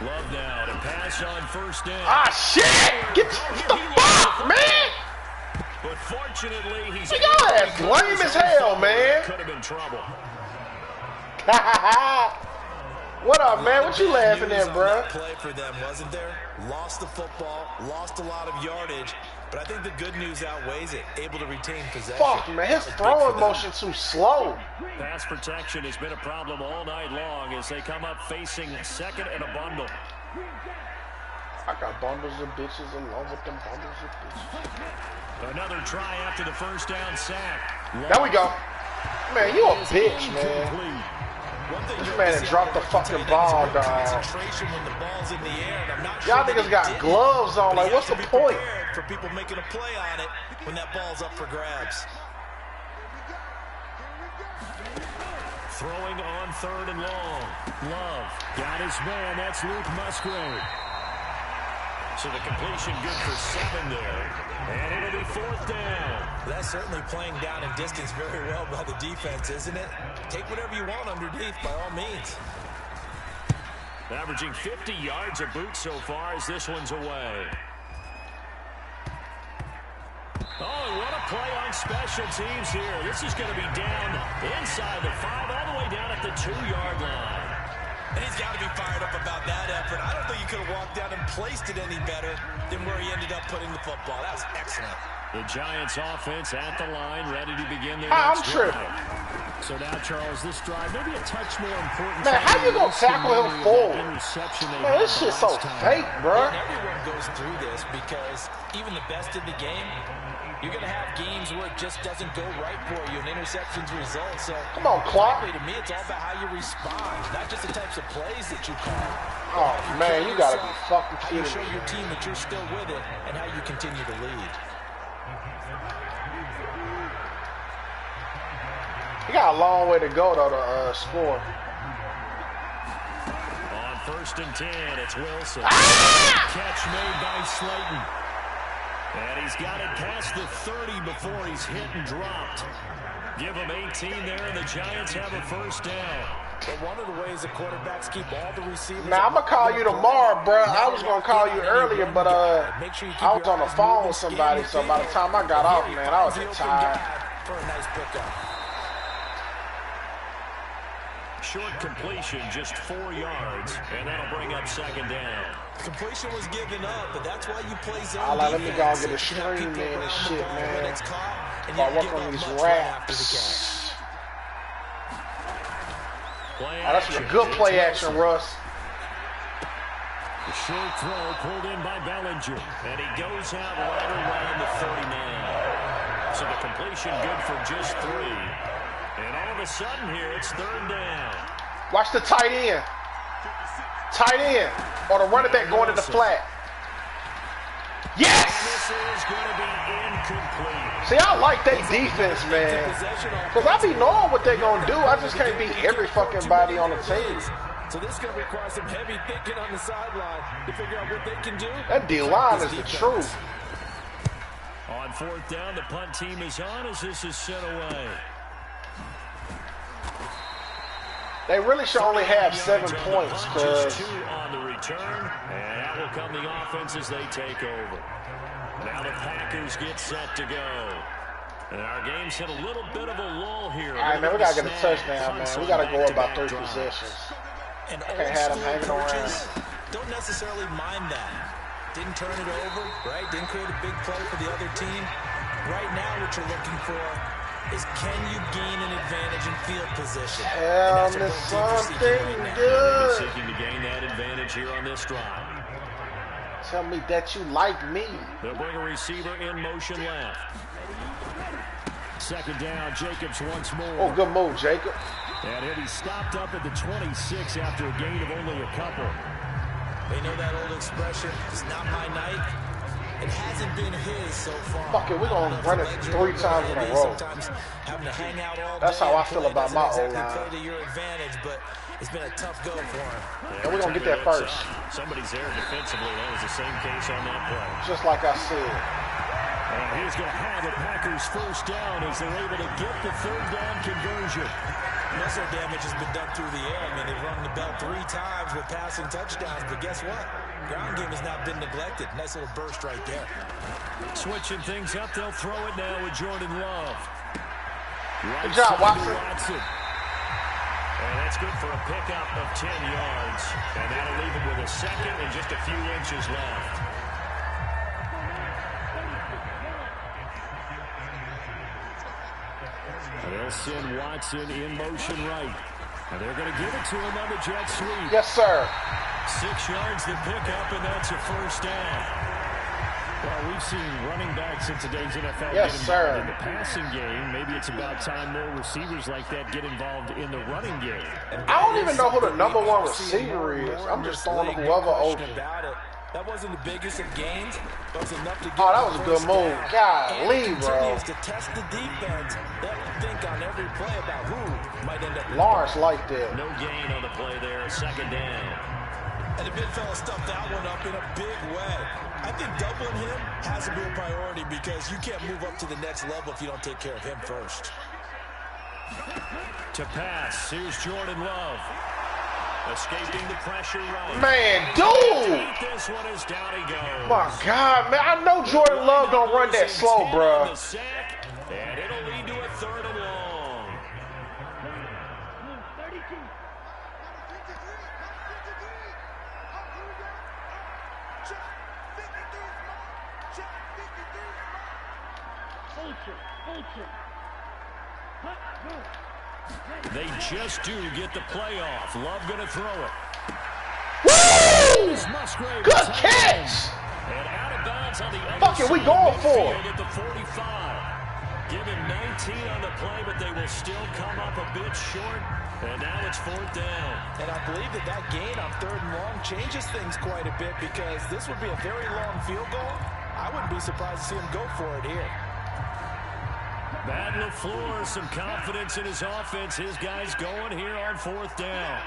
B: Love now to pass on first down.
F: Ah, shit! Get the fuck, man!
B: But fortunately, he's...
F: Y'all ass lame as hell, man.
B: Could have been trouble.
F: What up, man? What you laughing at, bro?
C: Play for them, wasn't there? Lost the football, lost a lot of yardage, but I think the good news outweighs it. Able to retain possession.
F: Fuck, man. His throwing motion too slow.
B: Pass protection has been a problem all night long as they come up facing second and a bundle.
F: I got bundles of bitches along with them bundles of bitches.
B: Another try after the first down sack.
F: There we go. Man, you a bitch, man. This man had dropped the fucking ball, dog. Y'all niggas got gloves on. Like, what's the point?
C: For people making a play on it when that ball's up for grabs.
B: Throwing on third and long.
E: Love got his man. That's Luke Musgrave.
B: So the completion good for 7 there. And it'll be 4th down.
C: That's certainly playing down in distance very well by the defense, isn't it? Take whatever you want underneath by all means.
B: Averaging 50 yards a boot so far as this one's away. Oh, and what a play on special teams here. This is going to be down inside the 5, all the way down at the 2-yard line.
C: And he's got to be fired up about that effort. I don't think he could have walked down and placed it any better than where he ended up putting the football. That was excellent.
B: The Giants offense at the line, ready to begin their
F: I'm
B: next
F: tripping.
B: drive.
E: So now, Charles, this drive maybe a touch more important.
F: Man, how you gonna tackle him forward?
E: Interception they
F: Man,
E: had
F: this
E: the
F: shit's so
E: last time.
F: fake, bro.
C: And everyone goes through this because even the best in the game, you're going to have games where it just doesn't go right for you, and interceptions result. So,
F: Come on, Clark.
C: to me, it's all about how you respond, not just the types of plays that you call.
F: Oh, man, you gotta be fucking
C: How you
F: kidding
C: show
F: me.
C: your team that you're still with it, and how you continue to lead.
F: You got a long way to go, though, to score.
B: On 1st and 10, it's Wilson.
E: Catch made by Slayton.
B: And he's got it past the 30 before he's hit and dropped. Give him 18 there, and the Giants have a 1st down.
C: But one of the ways the quarterbacks keep all the receivers.
F: Now, I'm going to call you tomorrow, bro. I was going to call you earlier, but I was on the phone with somebody, so by the time I got off, man, I was just tired.
C: For a nice pickup.
B: Short completion, just 4 yards, and that'll bring up 2nd down.
C: Completion was given up, but that's why you play zone
F: All right, let me go and get a
C: defense. You got
F: screen,
C: people
F: man, and
C: around the
F: shit,
C: ball
F: man.
C: when it's caught, and
F: If I
C: you
F: work
C: give
F: on
C: up
F: these
C: much right after the catch.
F: raps.
B: Play
F: Oh, that's a
B: action.
F: good play
B: It's
F: action,
B: Wilson.
F: Russ.
E: The short throw pulled in by Bellinger.
B: And he goes out right around the 39. So the completion good for just 3. And all of a sudden here, it's 3rd down.
F: Watch the tight end. Tight end. Or the running back going to the flat.
B: And
F: Yes!
B: this is going to be incomplete.
F: See, I like that defense, man. Because I be knowing what they're going to do. I just can't beat every fucking body on the team.
C: So this is going to require some heavy thinking on the sideline to figure out what they can do.
F: That D-line is the truth.
B: On 4th down, the punt team is on as this is sent away.
F: They really should only have 7 points, because
B: 2 on the return, and that will come the offense as they take over. Now the Packers get set to go. And our game's hit a little bit of a lull here.
F: all right, man, we got to get a touchdown, man. We got to go up by 3 possessions.
C: And
F: Can't have them hanging
C: coaches
F: around.
C: don't necessarily mind that. Didn't turn it over, right? Didn't create a big play for the other team. Right now, what you're looking for is can you gain an advantage in field position?
F: Tell me something good.
B: Seeking to gain that advantage here on this drive.
F: Tell me that you like me.
B: They'll bring a receiver in motion left.
E: 2nd down, Jacobs once more.
F: Oh, good move, Jacob.
E: And he'll be stopped up at the 26 after a gain of only a couple.
C: They know that old expression, it's not my night. It hasn't been his so far.
F: Fuck it, we're going to run it 3 times in a row.
C: Sometimes having to hang out all
F: That's
C: day
F: how I
C: and
F: feel
C: play
F: about my
C: doesn't exactly
F: O-line.
C: play to your advantage, but it's been a tough go for him.
F: And we're going to get that first.
B: Somebody's there defensively. That was the same case on that play.
F: Just like I said.
E: And he's going to have the Packers 1st down as they're able to get the 3rd down conversion.
C: Muscle damage has been done through the air. I mean, they've rung the bell 3 times with passing touchdowns, but guess what? Ground game has not been neglected. Nice little burst right there.
B: Switching things up, they'll throw it now with Jordan Love.
F: Good job, Watson.
B: And that's good for a pickup of 10 yards. And that'll leave him with a 2nd and just a few inches left.
E: They'll send Watson in motion right. And they're going to give it to him on the jet sweep.
F: Yes, sir.
B: 6 yards the pickup, and that's a 1st down.
E: Well, we've seen running backs in today's NFL
F: Yes,
E: get involved
F: sir.
E: in the passing game. Maybe it's about time more receivers like that get involved in the running game.
F: I don't even know who the number 1 receiver is. I'm just throwing to whoever open.
C: That wasn't the biggest of gains, but it was enough to get
F: Oh, that was a good
C: first
F: move.
C: down.
F: Golly,
C: And it
F: bro.
C: continues to test the defense. They'll think on every play about who might end up.
F: Lawrence like that.
B: No gain on the play there, 2nd down.
C: And the big fella stuffed that one up in a big way. I think doubling him has to be a priority because you can't move up to the next level if you don't take care of him first.
B: To pass, here's Jordan Love. Escaping the pressure right.
F: Man, dude!
B: This one is down he goes.
F: My God, man, I know Jordan Love don't run that slow, bro.
B: And it'll lead to a 3rd and long. They just do get the play off. Love going to throw it.
F: Woo! Good catch!
B: And out of bounds on the other
F: Fuck it, we going for it.
B: at the 45. Give him 19 on the play, but they will still come up a bit short. And now it's 4th down.
C: And I believe that gain on 3rd and long changes things quite a bit because this would be a very long field goal. I wouldn't be surprised to see him go for it here.
B: Matt LaFleur, some confidence in his offense. His guys going here on 4th down.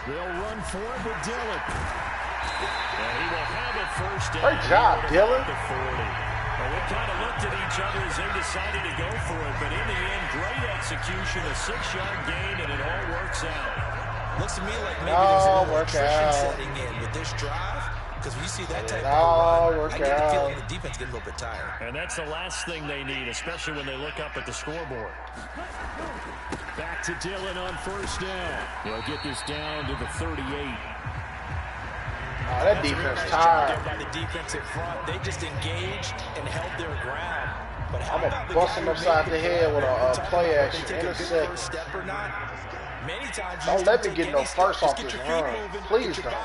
B: They'll run for it with Dillon. And he will have a 1st down.
F: Great job, Dillon.
B: Well, we kind of looked at each other as they decided to go for it. But in the end, great execution, a 6-yard gain, and it all works out.
C: Looks to me like maybe there's a little attrition setting in with this drive. Because when you see that type of run, I get the feeling the defense getting a little bit tired.
B: And that's the last thing they need, especially when they look up at the scoreboard. Back to Dillon on 1st down. They'll get this down to the 38.
F: Oh, that defense tired.
C: By the defensive front, they just engaged and held their ground. But
F: I'm going to bust him upside the head with a play action interception.
C: Many times
F: don't let me get no first off this run. Please don't.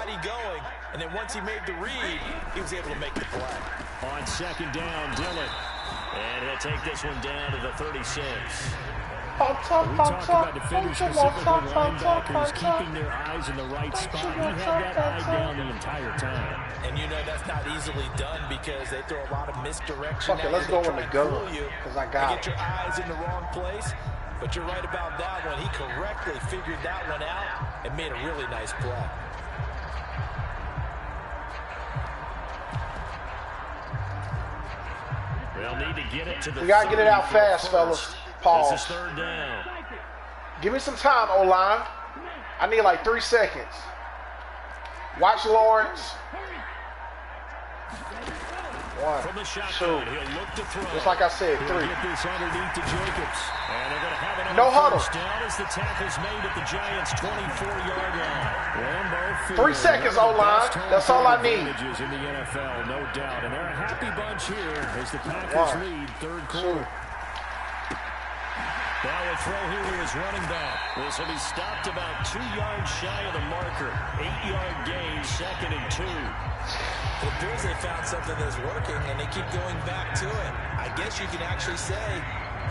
C: And then once he made the read, he was able to make the play.
B: On 2nd down, Dillon. And he'll take this one down to the 36.
E: We talk about defenders, specifically linebackers, keeping their eyes in the right spot. He had that eye down the entire time.
C: And you know that's not easily done because they throw a lot of misdirection.
F: Okay, let's go in the gun because I got
C: it. Get your eyes in the wrong place. But you're right about that one. He correctly figured that one out and made a really nice play.
B: They'll need to get it to the.
F: We gotta get it out fast, fellas. Pause.
B: This is 3rd down.
F: Give me some time, O-line. I need like 3 seconds. Watch Lawrence. 1, 2. Just like I said, 3.
B: Get this underneath to Jacobs. And they're going to have it
F: no huddle.
B: Down as the tackle's made at the Giants' 24-yard line.
F: 3 seconds, O-line. That's all I need.
B: In the NFL, no doubt. And they're a happy bunch here as the Packers lead 3rd quarter. Now a throw here to his running back. This will be stopped about 2 yards shy of the marker. 8-yard gain, 2nd and 2.
C: It appears they found something that's working, and they keep going back to it. I guess you can actually say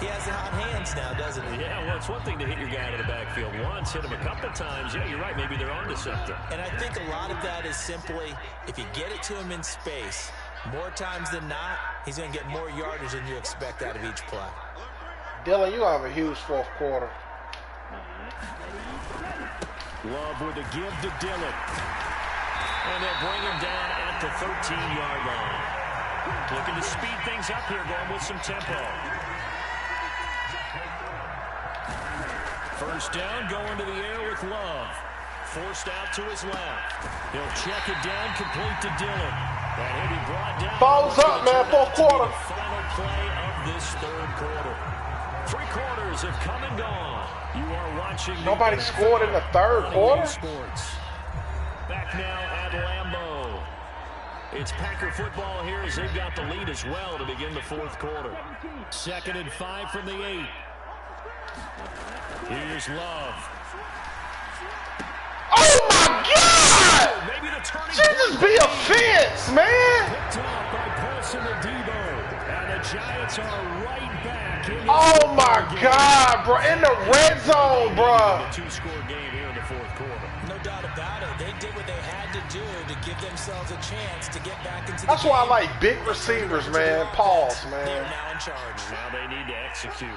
C: he has the hot hands now, doesn't he?
B: Yeah, well, it's one thing to hit your guy out of the backfield once, hit him a couple times. Yeah, you're right. Maybe they're onto something.
C: And I think a lot of that is simply if you get it to him in space, more times than not, he's going to get more yardage than you expect out of each play.
F: Dillon, you have a huge 4th quarter.
B: Love with a give to Dillon. And they'll bring him down at the 13-yard line. Looking to speed things up here, going with some tempo. 1st down, going to the air with Love. Forced out to his left. He'll check it down, complete to Dillon. And he'll be brought down.
F: Balls up, man, 4th quarter.
B: Final play of this 3rd quarter. 3 quarters have come and gone. You are watching.
F: Nobody scored in the 3rd quarter.
B: Sports. Back now at Lambeau. It's Packer football here as they've got the lead as well to begin the 4th quarter. 2nd and 5 from the 8. Here's Love.
F: Oh my God!
B: Maybe the turning
F: Should just be a fence, man.
B: Picked off by Paulson and Debo. And the Giants are right back.
F: Oh my God, bro! In the red zone, bro.
B: A 2-score game here in the 4th quarter.
C: No doubt about it. They did what they had to do to give themselves a chance to get back into the
F: That's why I like big receivers, man. Pause, man.
C: They're now in charge.
B: Now they need to execute.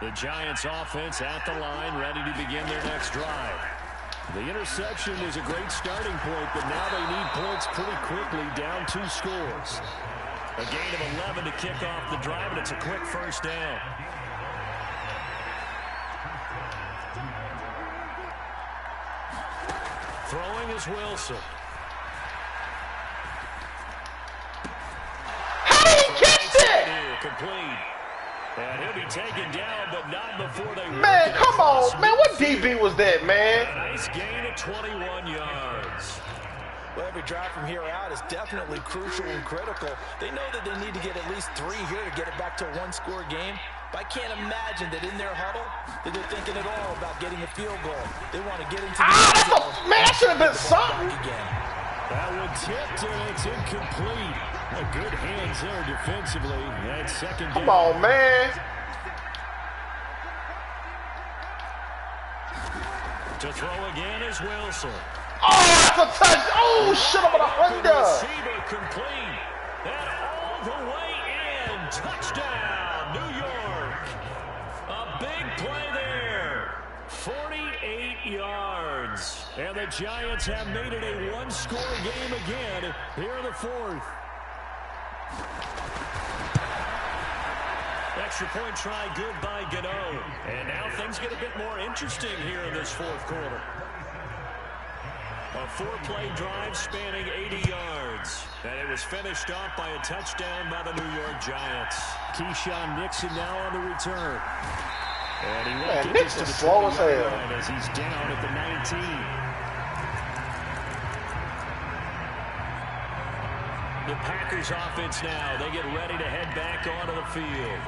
B: The Giants offense at the line, ready to begin their next drive.
E: The interception was a great starting point, but now they need points pretty quickly, down 2 scores. A gain of 11 to kick off the drive, and it's a quick first down. Throwing is Wilson.
F: How did he catch that?
E: Complete. And he'll be taken down, but not before they...
F: Man, come on. Man, what DB was that, man?
E: A nice gain of 21 yards.
C: Well, every drive from here out is definitely crucial and critical. They know that they need to get at least 3 here to get it back to a 1-score game. But I can't imagine that in their huddle that they're thinking at all about getting a field goal. They want to get into the
F: that's a, man, that should have been something.
E: Again. That one tipped, and it's incomplete. A good hands there defensively. That second down.
F: Come on, man.
E: To throw again is Wilson.
F: Oh, that's a touch. Oh, shit, I'm on a Honda.
E: Receiver complete. And all the way in. Touchdown, New York. A big play there. 48 yards. And the Giants have made it a 1-score game again here in the 4th. Extra point try good by Gano. And now things get a bit more interesting here in this 4th quarter. A 4-play drive spanning 80 yards. And it was finished off by a touchdown by the New York Giants. Keyshawn Nixon now on the return. And he won't get this to the slow as hell as he's down at the 19. The Packers offense now. They get ready to head back onto the field.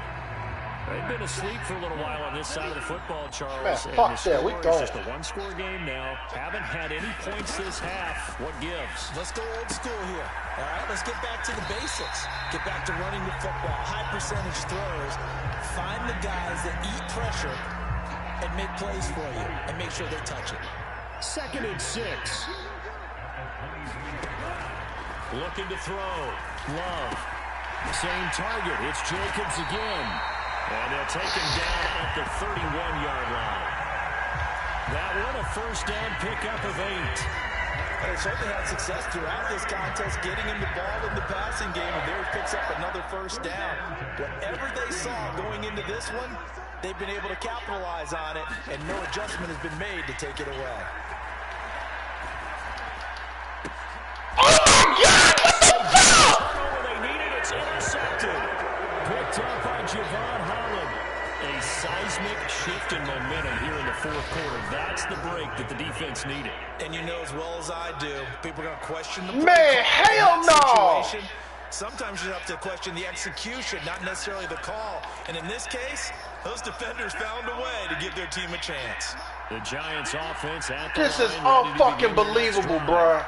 E: They've been asleep for a little while on this side of the football, Charles.
F: Man,
E: fuck
F: that. We go.
E: It's just a 1-score game now. Haven't had any points this half. What gives?
C: Let's go old school here. All right, let's get back to the basics. Get back to running the football. High percentage throws. Find the guys that eat pressure and make plays for you and make sure they touch it.
E: 2nd and 6. Looking to throw. Love. Same target. It's Jacobs again. And they'll take him down at the 31-yard line. That one, a first down pickup of 8.
C: They certainly had success throughout this contest, getting him the ball in the passing game, and there he picks up another first down. Whatever they saw going into this one, they've been able to capitalize on it, and no adjustment has been made to take it away.
F: Oh, my God! What the fuck?
E: They need it. It's intercepted. Picked up by Javon Holland. A seismic shift in momentum here in the 4th quarter. That's the break that the defense needed.
C: And you know as well as I do, people are going to question the
F: play. Man, hell no!
C: Sometimes you have to question the execution, not necessarily the call. And in this case, those defenders found a way to give their team a chance.
E: The Giants offense at the
F: This is unfucking believable, bruh.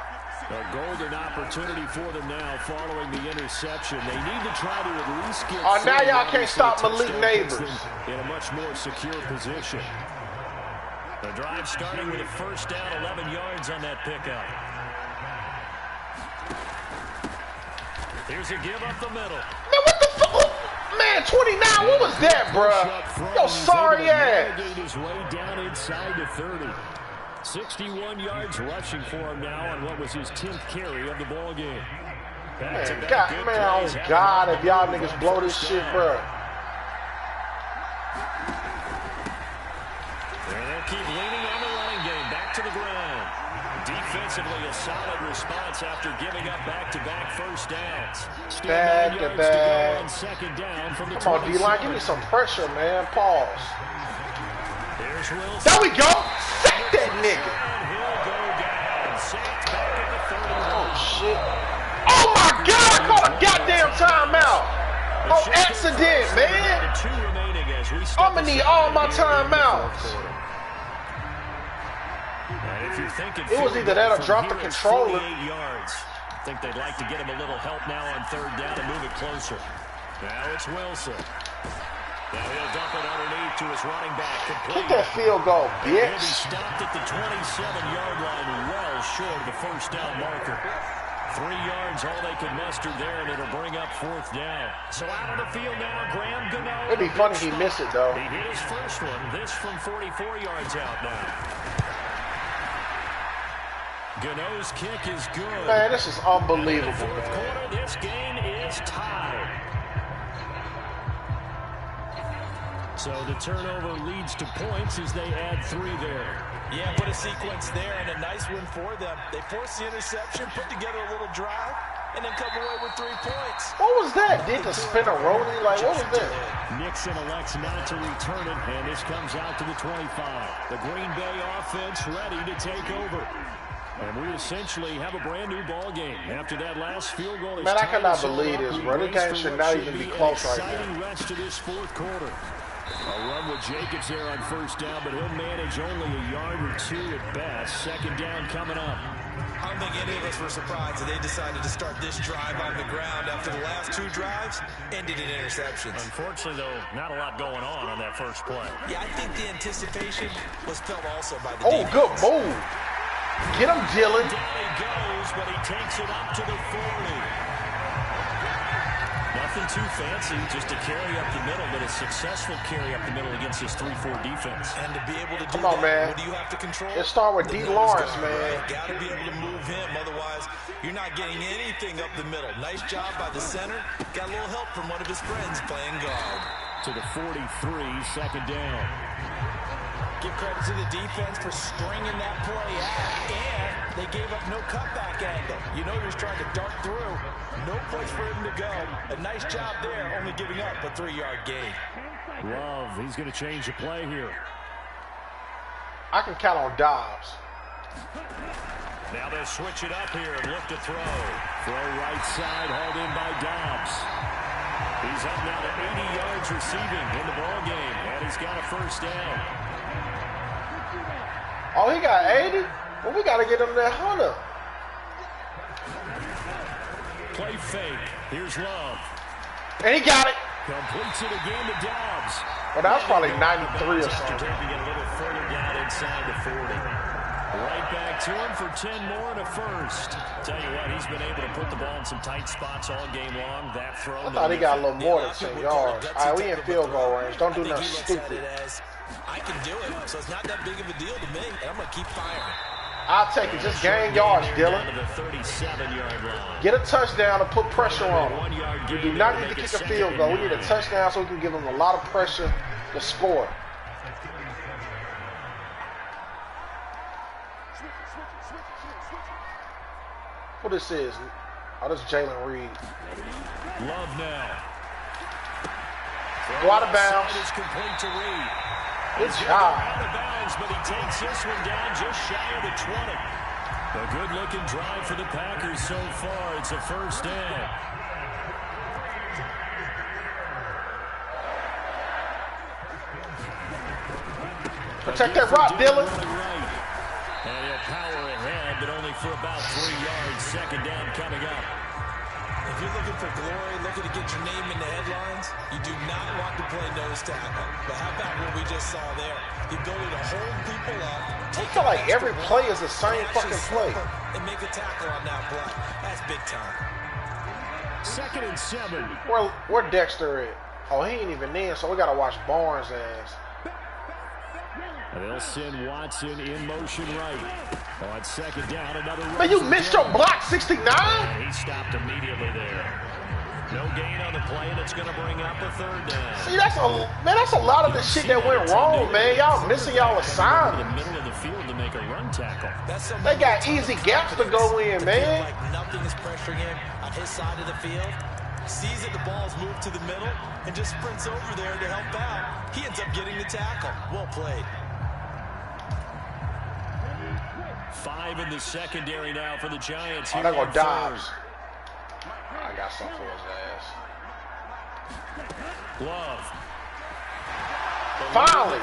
E: A golden opportunity for them now following the interception. They need to try to at least get...
F: Oh, now y'all can't stop Malik Neighbors.
E: In a much more secure position. The drive starting with a first down, 11 yards on that pickup. Here's a give up the middle.
F: Man, what the fuck? Man, 29, what was that, bruh? Yo, sorry ass.
E: His way down inside the 30. 61 yards rushing for him now on what was his 10th carry of the ball game.
F: Man, oh God, if y'all niggas blow this shit, bro.
E: And they'll keep leaning on the running game, back to the ground. Defensively, a solid response after giving up back-to-back first downs. Still 9 yards to go on 2nd down from the 27.
F: Come on, D-line, give me some pressure, man. Pause.
E: There's Wilson.
F: There we go. Sack that nigga.
E: He'll go down. Sacked back at the 31.
F: Oh, shit. Oh, my God. I caught a goddamn timeout. On accident, man. I'm going to need all my timeouts. It was either that or drop the controller.
E: Yards. I think they'd like to get him a little help now on 3rd down and move it closer. Now it's Wilson. Now he'll dump it underneath to his running back.
F: Get that field goal, bitch.
E: He'll be stopped at the 27-yard line, well short of the first down marker. 3 yards, all they could muster there, and it'll bring up 4th down. So out on the field now, Graham Gano.
F: It'd be funny if he missed it, though.
E: He hit his first one. This from 44 yards out now.
B: Gano's kick is good.
F: Man, this is unbelievable,
B: Fourth
F: man.
B: quarter, this game is tied. So the turnover leads to points as they add 3 there.
C: Yeah, put a sequence there and a nice win for them. They forced the interception, put together a little drive, and then come away with 3 points.
F: What was that? Did the spinner rolling? Like, what was that?
B: Nixon elects not to return it, and this comes out to the 25. The Green Bay offense ready to take over. And we essentially have a brand new ball game. After that last field goal,
F: man, I cannot believe this, bro. This game should not even be close right now.
B: Exciting rest to this fourth quarter. A run with Jacobs there on first down, but he'll manage only a yard or 2 at best. Second down coming up.
C: I don't think any of us were surprised that they decided to start this drive on the ground after the last 2 drives ended in interceptions.
B: Unfortunately, though, not a lot going on that first play.
C: Yeah, I think the anticipation was felt also by the
F: defense. Good move. Get him, Dylan.
B: Down he goes, but he takes it up to the 40. Nothing too fancy, just a carry up the middle, but a successful carry up the middle against this 3-4 defense.
C: And to be able to do
F: Come on, man.
C: What do you have to control?
F: It start with D. Lawrence, man.
C: Got to be able to move him, otherwise you're not getting anything up the middle. Nice job by the center. Got a little help from one of his friends playing guard.
B: To the 43, second down.
C: Give credit to the defense for stringing that play out, and they gave up no cutback angle. You know he was trying to dart through. No place for him to go. A nice job there, only giving up a 3-yard gain.
B: Love, he's going to change the play here.
F: I can count on Doubs.
B: Now they'll switch it up here and look to throw. Throw right side, hauled in by Doubs. He's up now to 80 yards receiving in the ball game, and he's got a first down.
F: Oh, he got 80? Well, we got to get him that 100.
B: Play fake. Here's Love.
F: And he got it.
B: Completes it again to Doubs.
F: Well, that was probably 93 or something.
B: Taking it a little further down inside the 40. Right back to him for 10 more and a first. Tell you what, he's been able to put the ball in some tight spots all game long. That throw.
F: I thought he got a little more than 10 yards. All right, we in field goal range. Don't do nothing stupid.
C: I can do it, so it's not that big of a deal to me, and I'm going to keep firing.
F: I'll take it. Just gain yards, Dylan.
B: To the 37-yard line.
F: Get a touchdown to put pressure on him. We do not need to kick a field goal. We need a touchdown so we can give them a lot of pressure to score. What this is? Oh, this is Jalen Reed.
B: Love now.
F: Go out of bounds.
B: Is complete to Reed.
F: Good job.
B: Out of bounds, but he takes this one down just shy of the 20. A good-looking drive for the Packers so far. It's a first down.
F: Protect that rock, Dylan.
B: And he'll power ahead, but only for about 3 yards. Second down coming up.
C: If you're looking for glory, looking to get your name in the headlines, you do not want to play nose tackle. But how about what we just saw there? The ability to hold people up.
F: I feel like every play is the same fucking play.
C: And make a tackle on that play. That's big time.
B: 2nd and 7.
F: Where Dexter at? Oh, he ain't even in, so we gotta watch Barnes' ass.
B: They'll send Watson in motion right. On second down, another run.
F: Man, you missed your block, 69?
B: And he stopped immediately there. No gain on the play, and it's going to bring up a third down.
F: See, that's a lot of the shit that went wrong, man. Y'all missing y'all assignments.
B: In the middle of the field to make a run tackle.
F: They got easy gaps to go in, man.
C: Like nothing is pressuring him on his side of the field. Sees that the ball's moved to the middle and just sprints over there to help out. He ends up getting the tackle. Well played.
B: 5 in the secondary now for the Giants.
F: Oh, there go Doubs. I got something for his ass.
B: Love.
F: Finally.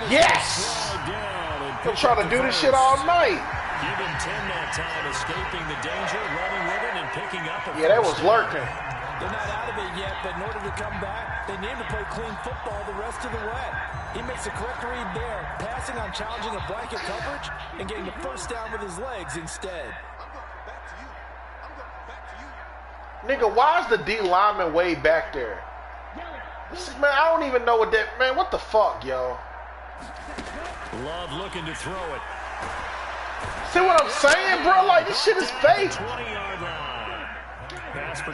F: Yes. They're trying to do this shit all night.
B: Give him 10 that time, escaping the danger, running with it, and picking up a
F: they was lurking.
C: They're not out of it yet, but in order to come back, they need to play clean football the rest of the way. He makes the correct read there, passing on challenging a blanket coverage and getting the first down with his legs instead.
F: Nigga, why is the D lineman way back there? Man, I don't even know what that... Man, what the fuck, yo?
B: Love looking to throw it.
F: See what I'm saying, bro? Like, this shit is fake.
B: 20-yard line.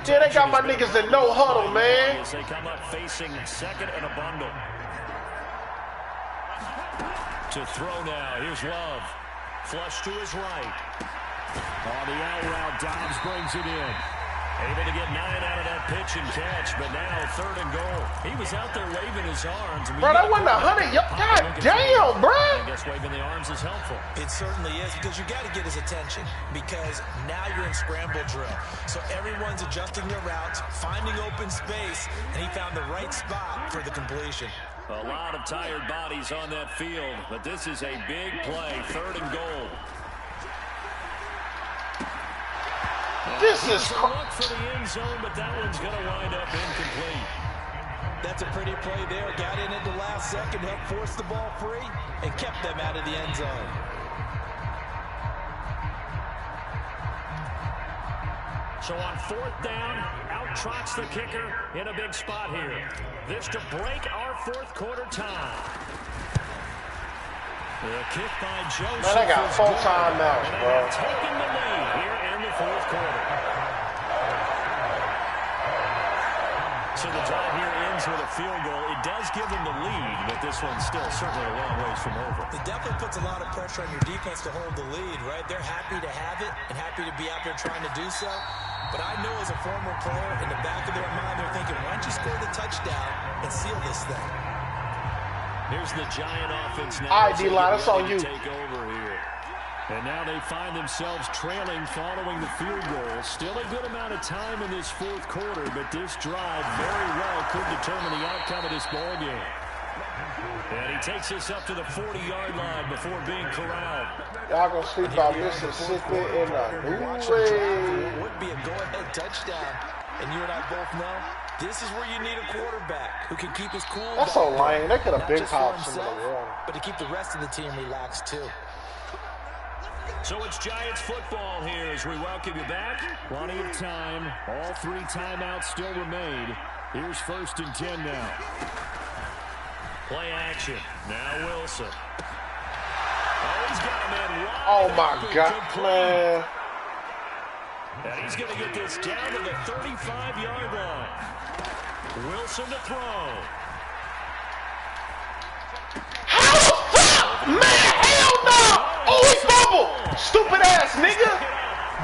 F: Yeah, they got my niggas in no huddle, man.
B: As they come up facing second and a bundle. To throw now. Here's Love. Flush to his right. On the out route, Doubs brings it in. Able to get 9 out of that pitch and catch, but now 3rd and goal. He was out there waving his arms.
F: Bro, that wasn't 100. God damn, bro.
B: I guess waving the arms is helpful.
C: It certainly is, because you got to get his attention, because now you're in scramble drill. So everyone's adjusting their routes, finding open space, and he found the right spot for the completion.
B: A lot of tired bodies on that field, but this is a big play. 3rd and goal.
F: This is
B: look for the end zone, but that one's going to wind up incomplete.
C: That's a pretty play there. Got in at the last second, helped force the ball free, and kept them out of the end zone.
B: So on 4th down, out trots the kicker in a big spot here. This to break our 4th quarter time. The kick by Joseph.
F: Man, I got 4 timeouts, bro.
B: Taking the lead here in the 4th quarter. So the drive here ends with a field goal. It does give them the lead, but this one's still certainly a long ways from over.
C: It definitely puts a lot of pressure on your defense to hold the lead, right? They're happy to have it and happy to be out there trying to do so. But I know as a former player, in the back of their mind, they're thinking, why don't you score the touchdown and seal this thing?
B: Here's the Giant offense now.
F: All right, D-line, that's on you.
B: Take over here. And now they find themselves trailing following the field goal. Still a good amount of time in this 4th quarter, but this drive very well could determine the outcome of this ball game. And he takes us up to the 40-yard line before being corralled.
F: Y'all gonna sleep on Mississippi in a new way.
C: It would be a go-ahead touchdown. And you and I both know, this is where you need a quarterback who can keep his cool.
F: That's so lame. They could have been
C: caught
F: caught some of the water.
C: but to keep the rest of the team relaxed, too.
B: So it's Giants football here as we welcome you back.
E: Plenty of time. All 3 timeouts still remain. Here's 1st and 10 now.
B: Play action. Now Wilson. Oh, he's got a man wide.
F: Oh, my God, man.
B: And he's going to get this down to the 35-yard line. Wilson to throw.
F: How the fuck? Man, hell no! Oh, he fumbled! Stupid ass nigga!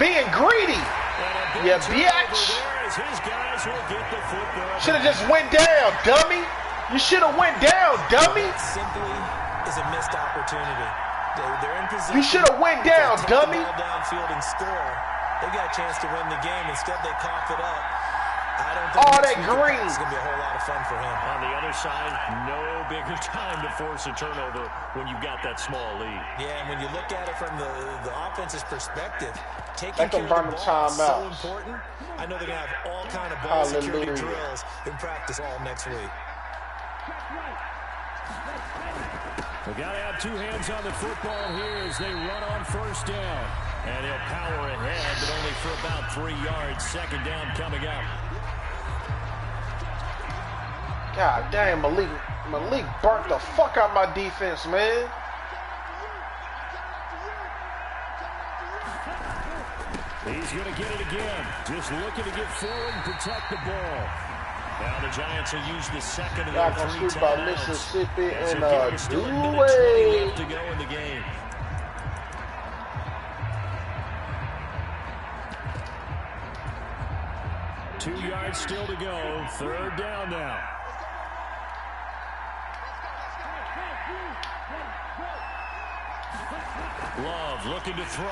F: Being greedy. Yeah, bitch. Should have just went down, dummy. You should have went down, dummy.
C: Simply is a missed opportunity. They're in position.
F: You should have went down, dummy.
C: Downfield and score. They got a chance to win the game. Instead, they cough it up. I don't think
F: all that green.
C: It's going to be a whole lot of fun for him.
B: On the other side, no bigger time to force a turnover when you've got that small lead.
C: Yeah, and when you look at it from the offense's perspective, taking care of the
F: ball
C: is so important. I know they're going to have all kind of ball security drills in practice all next week.
E: We got to have 2 hands on the football here as they run on 1st down.
B: And he'll power ahead, but only for about 3 yards. 2nd down coming up.
F: God damn, Malik burnt the fuck out my defense, man.
E: He's going to get it again. Just looking to get forward and protect the ball.
B: Now the Giants will use the 2nd of
F: Y'all
B: their
F: gonna
B: 3
F: sleep by
B: timeouts.
F: Mississippi in
B: New
F: a new way.
B: Left to go in the game.
E: Two yards still to go. 3rd down now.
B: Love looking to throw.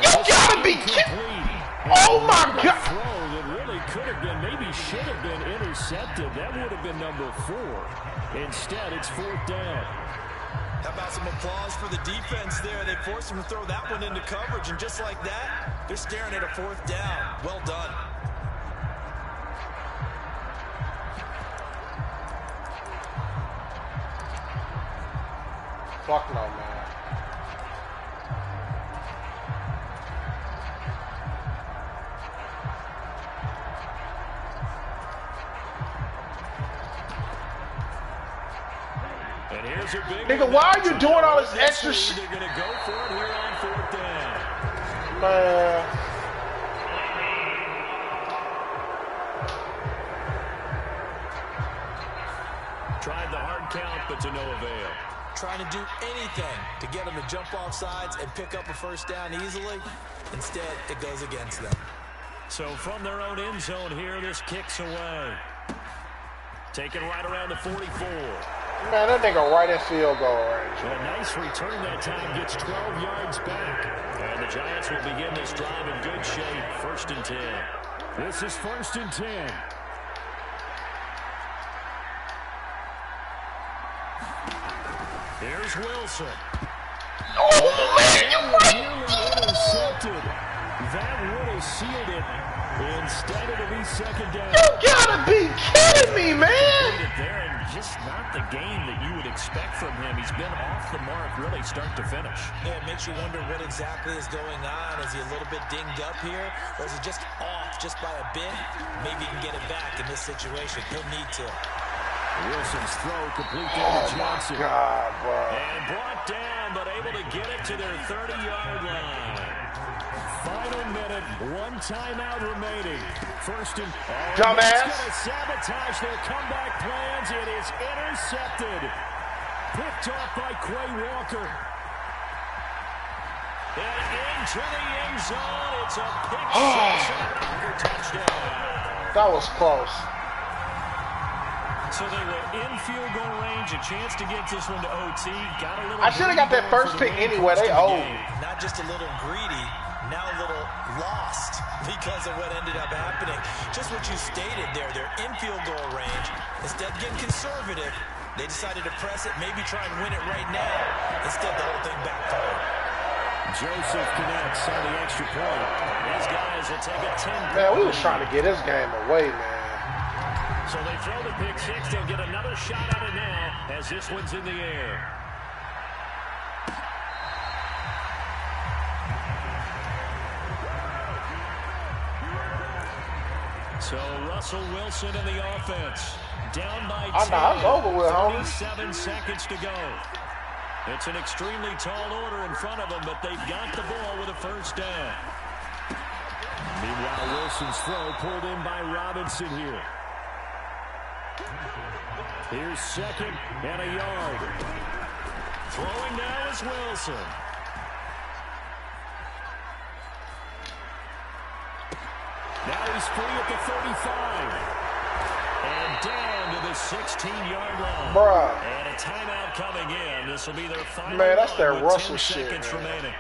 F: You gotta be kidding! Oh my God!
E: Throw that really could have been, maybe should have been intercepted. That would have been number 4. Instead, it's 4th down.
C: How about some applause for the defense there? They forced him to throw that one into coverage, and just like that, they're staring at a 4th down. Well done.
F: Fuck no, man.
B: And here's a big
F: Nigga, why are you doing all this extra shit?
B: They're going to go for it here on 4th down.
F: Man.
B: Tried the hard count, but to no avail.
C: Trying to do anything to get them to jump off sides and pick up a first down easily. Instead, it goes against them.
B: So from their own end zone here, this kicks away. Taken right around the 44.
F: Man, that nigga right in field goal range.
B: A nice return that time, gets 12 yards back. And the Giants will begin this drive in good shape. 1st and 10.
E: This is 1st and 10.
B: Here's Wilson.
F: Oh, man, you right.
E: Nearly intercepted. That would have sealed it. Instead, it'll be 2nd down.
F: You gotta be kidding me, man.
B: There, and just not the game that you would expect from him. He's been off the mark really start to finish.
C: Yeah, it makes you wonder what exactly is going on. Is he a little bit dinged up here? Or is he just off just by a bit? Maybe he can get it back in this situation. He'll need to.
E: Wilson's throw complete down to Johnson.
F: God, bro.
B: And brought down, but able to get it to their 30-yard line.
E: Final minute, 1 timeout remaining. 1st and...
F: Dumbass.
E: It's going to sabotage their comeback plans. It is intercepted. Picked off by Quay Walker.
B: And into the end zone. It's a pick six and a Walker touchdown.
F: That was close.
B: So they were in field goal range, a chance to get this one to OT. Got a little.
F: I should have got that first pick anyway. They owed.
C: Not just a little greedy, now a little lost because of what ended up happening. Just what you stated there, they're in field goal range. Instead of getting conservative, they decided to press it, maybe try and win it right now. Instead, the whole thing backfired.
E: Joseph connects on the extra point.
B: These guys will take a 10.
F: Man, we was trying to get this game away, man.
B: So they throw the pick six. They'll get another shot at it now as this one's in the air. So Russell Wilson in the offense. Down by 10.
F: It's over with, homie.
B: 37 seconds to go. It's an extremely tall order in front of them, but they've got the ball with a first down.
E: Meanwhile, Wilson's throw pulled in by Robinson here. Here's 2nd and a yard.
B: Throwing now is Wilson.
E: Now he's free at the 35.
B: And down to the 16-yard line.
F: Bruh.
B: And a timeout coming in. This will be their final
F: Man, that's that
B: one with
F: Russell
B: 10
F: shit,
B: seconds
F: man.
B: remaining.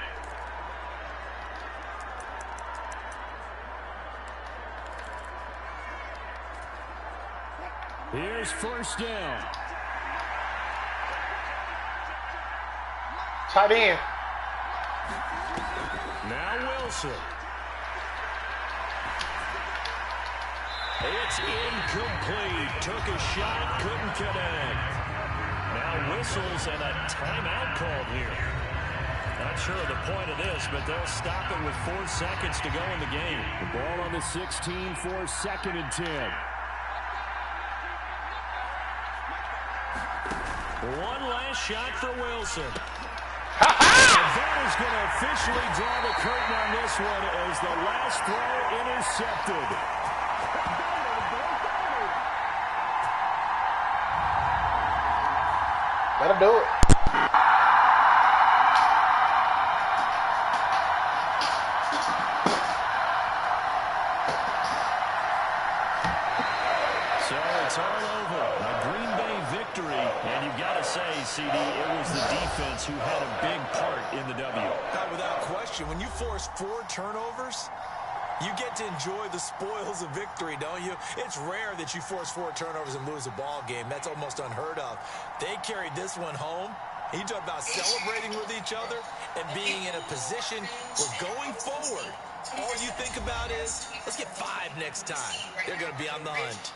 E: Here's 1st down.
F: Tight end.
B: Now Wilson. It's incomplete. Took a shot, couldn't connect. Now whistles and a timeout called here. Not sure of the point of this, but they'll stop it with 4 seconds to go in the game.
E: The ball on the 16 for 2nd and 10.
B: One last shot for Wilson.
E: And that is going to officially draw the curtain on this one as the last throw intercepted.
F: That'll do it.
B: So it's all over. A Green Bay victory. And you've got to say, CD, it was the defense who had a big part in the W.
C: Without question, when you force 4 turnovers, you get to enjoy the spoils of victory, don't you? It's rare that you force 4 turnovers and lose a ball game. That's almost unheard of. They carried this one home. You talk about celebrating with each other and being in a position where going forward, all you think about is, let's get 5 next time. They're going to be on the hunt.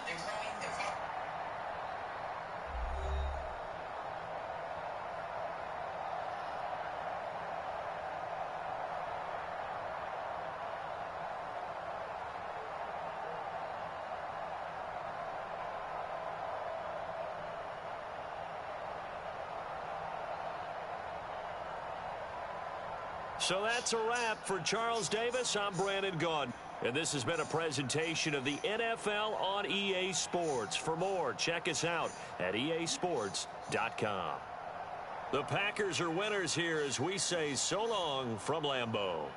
B: So that's a wrap for Charles Davis. I'm Brandon Gaudin. And this has been a presentation of the NFL on EA Sports. For more, check us out at easports.com. The Packers are winners here as we say so long from Lambeau.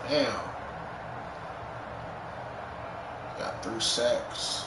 D: Damn. Got 3 sacks.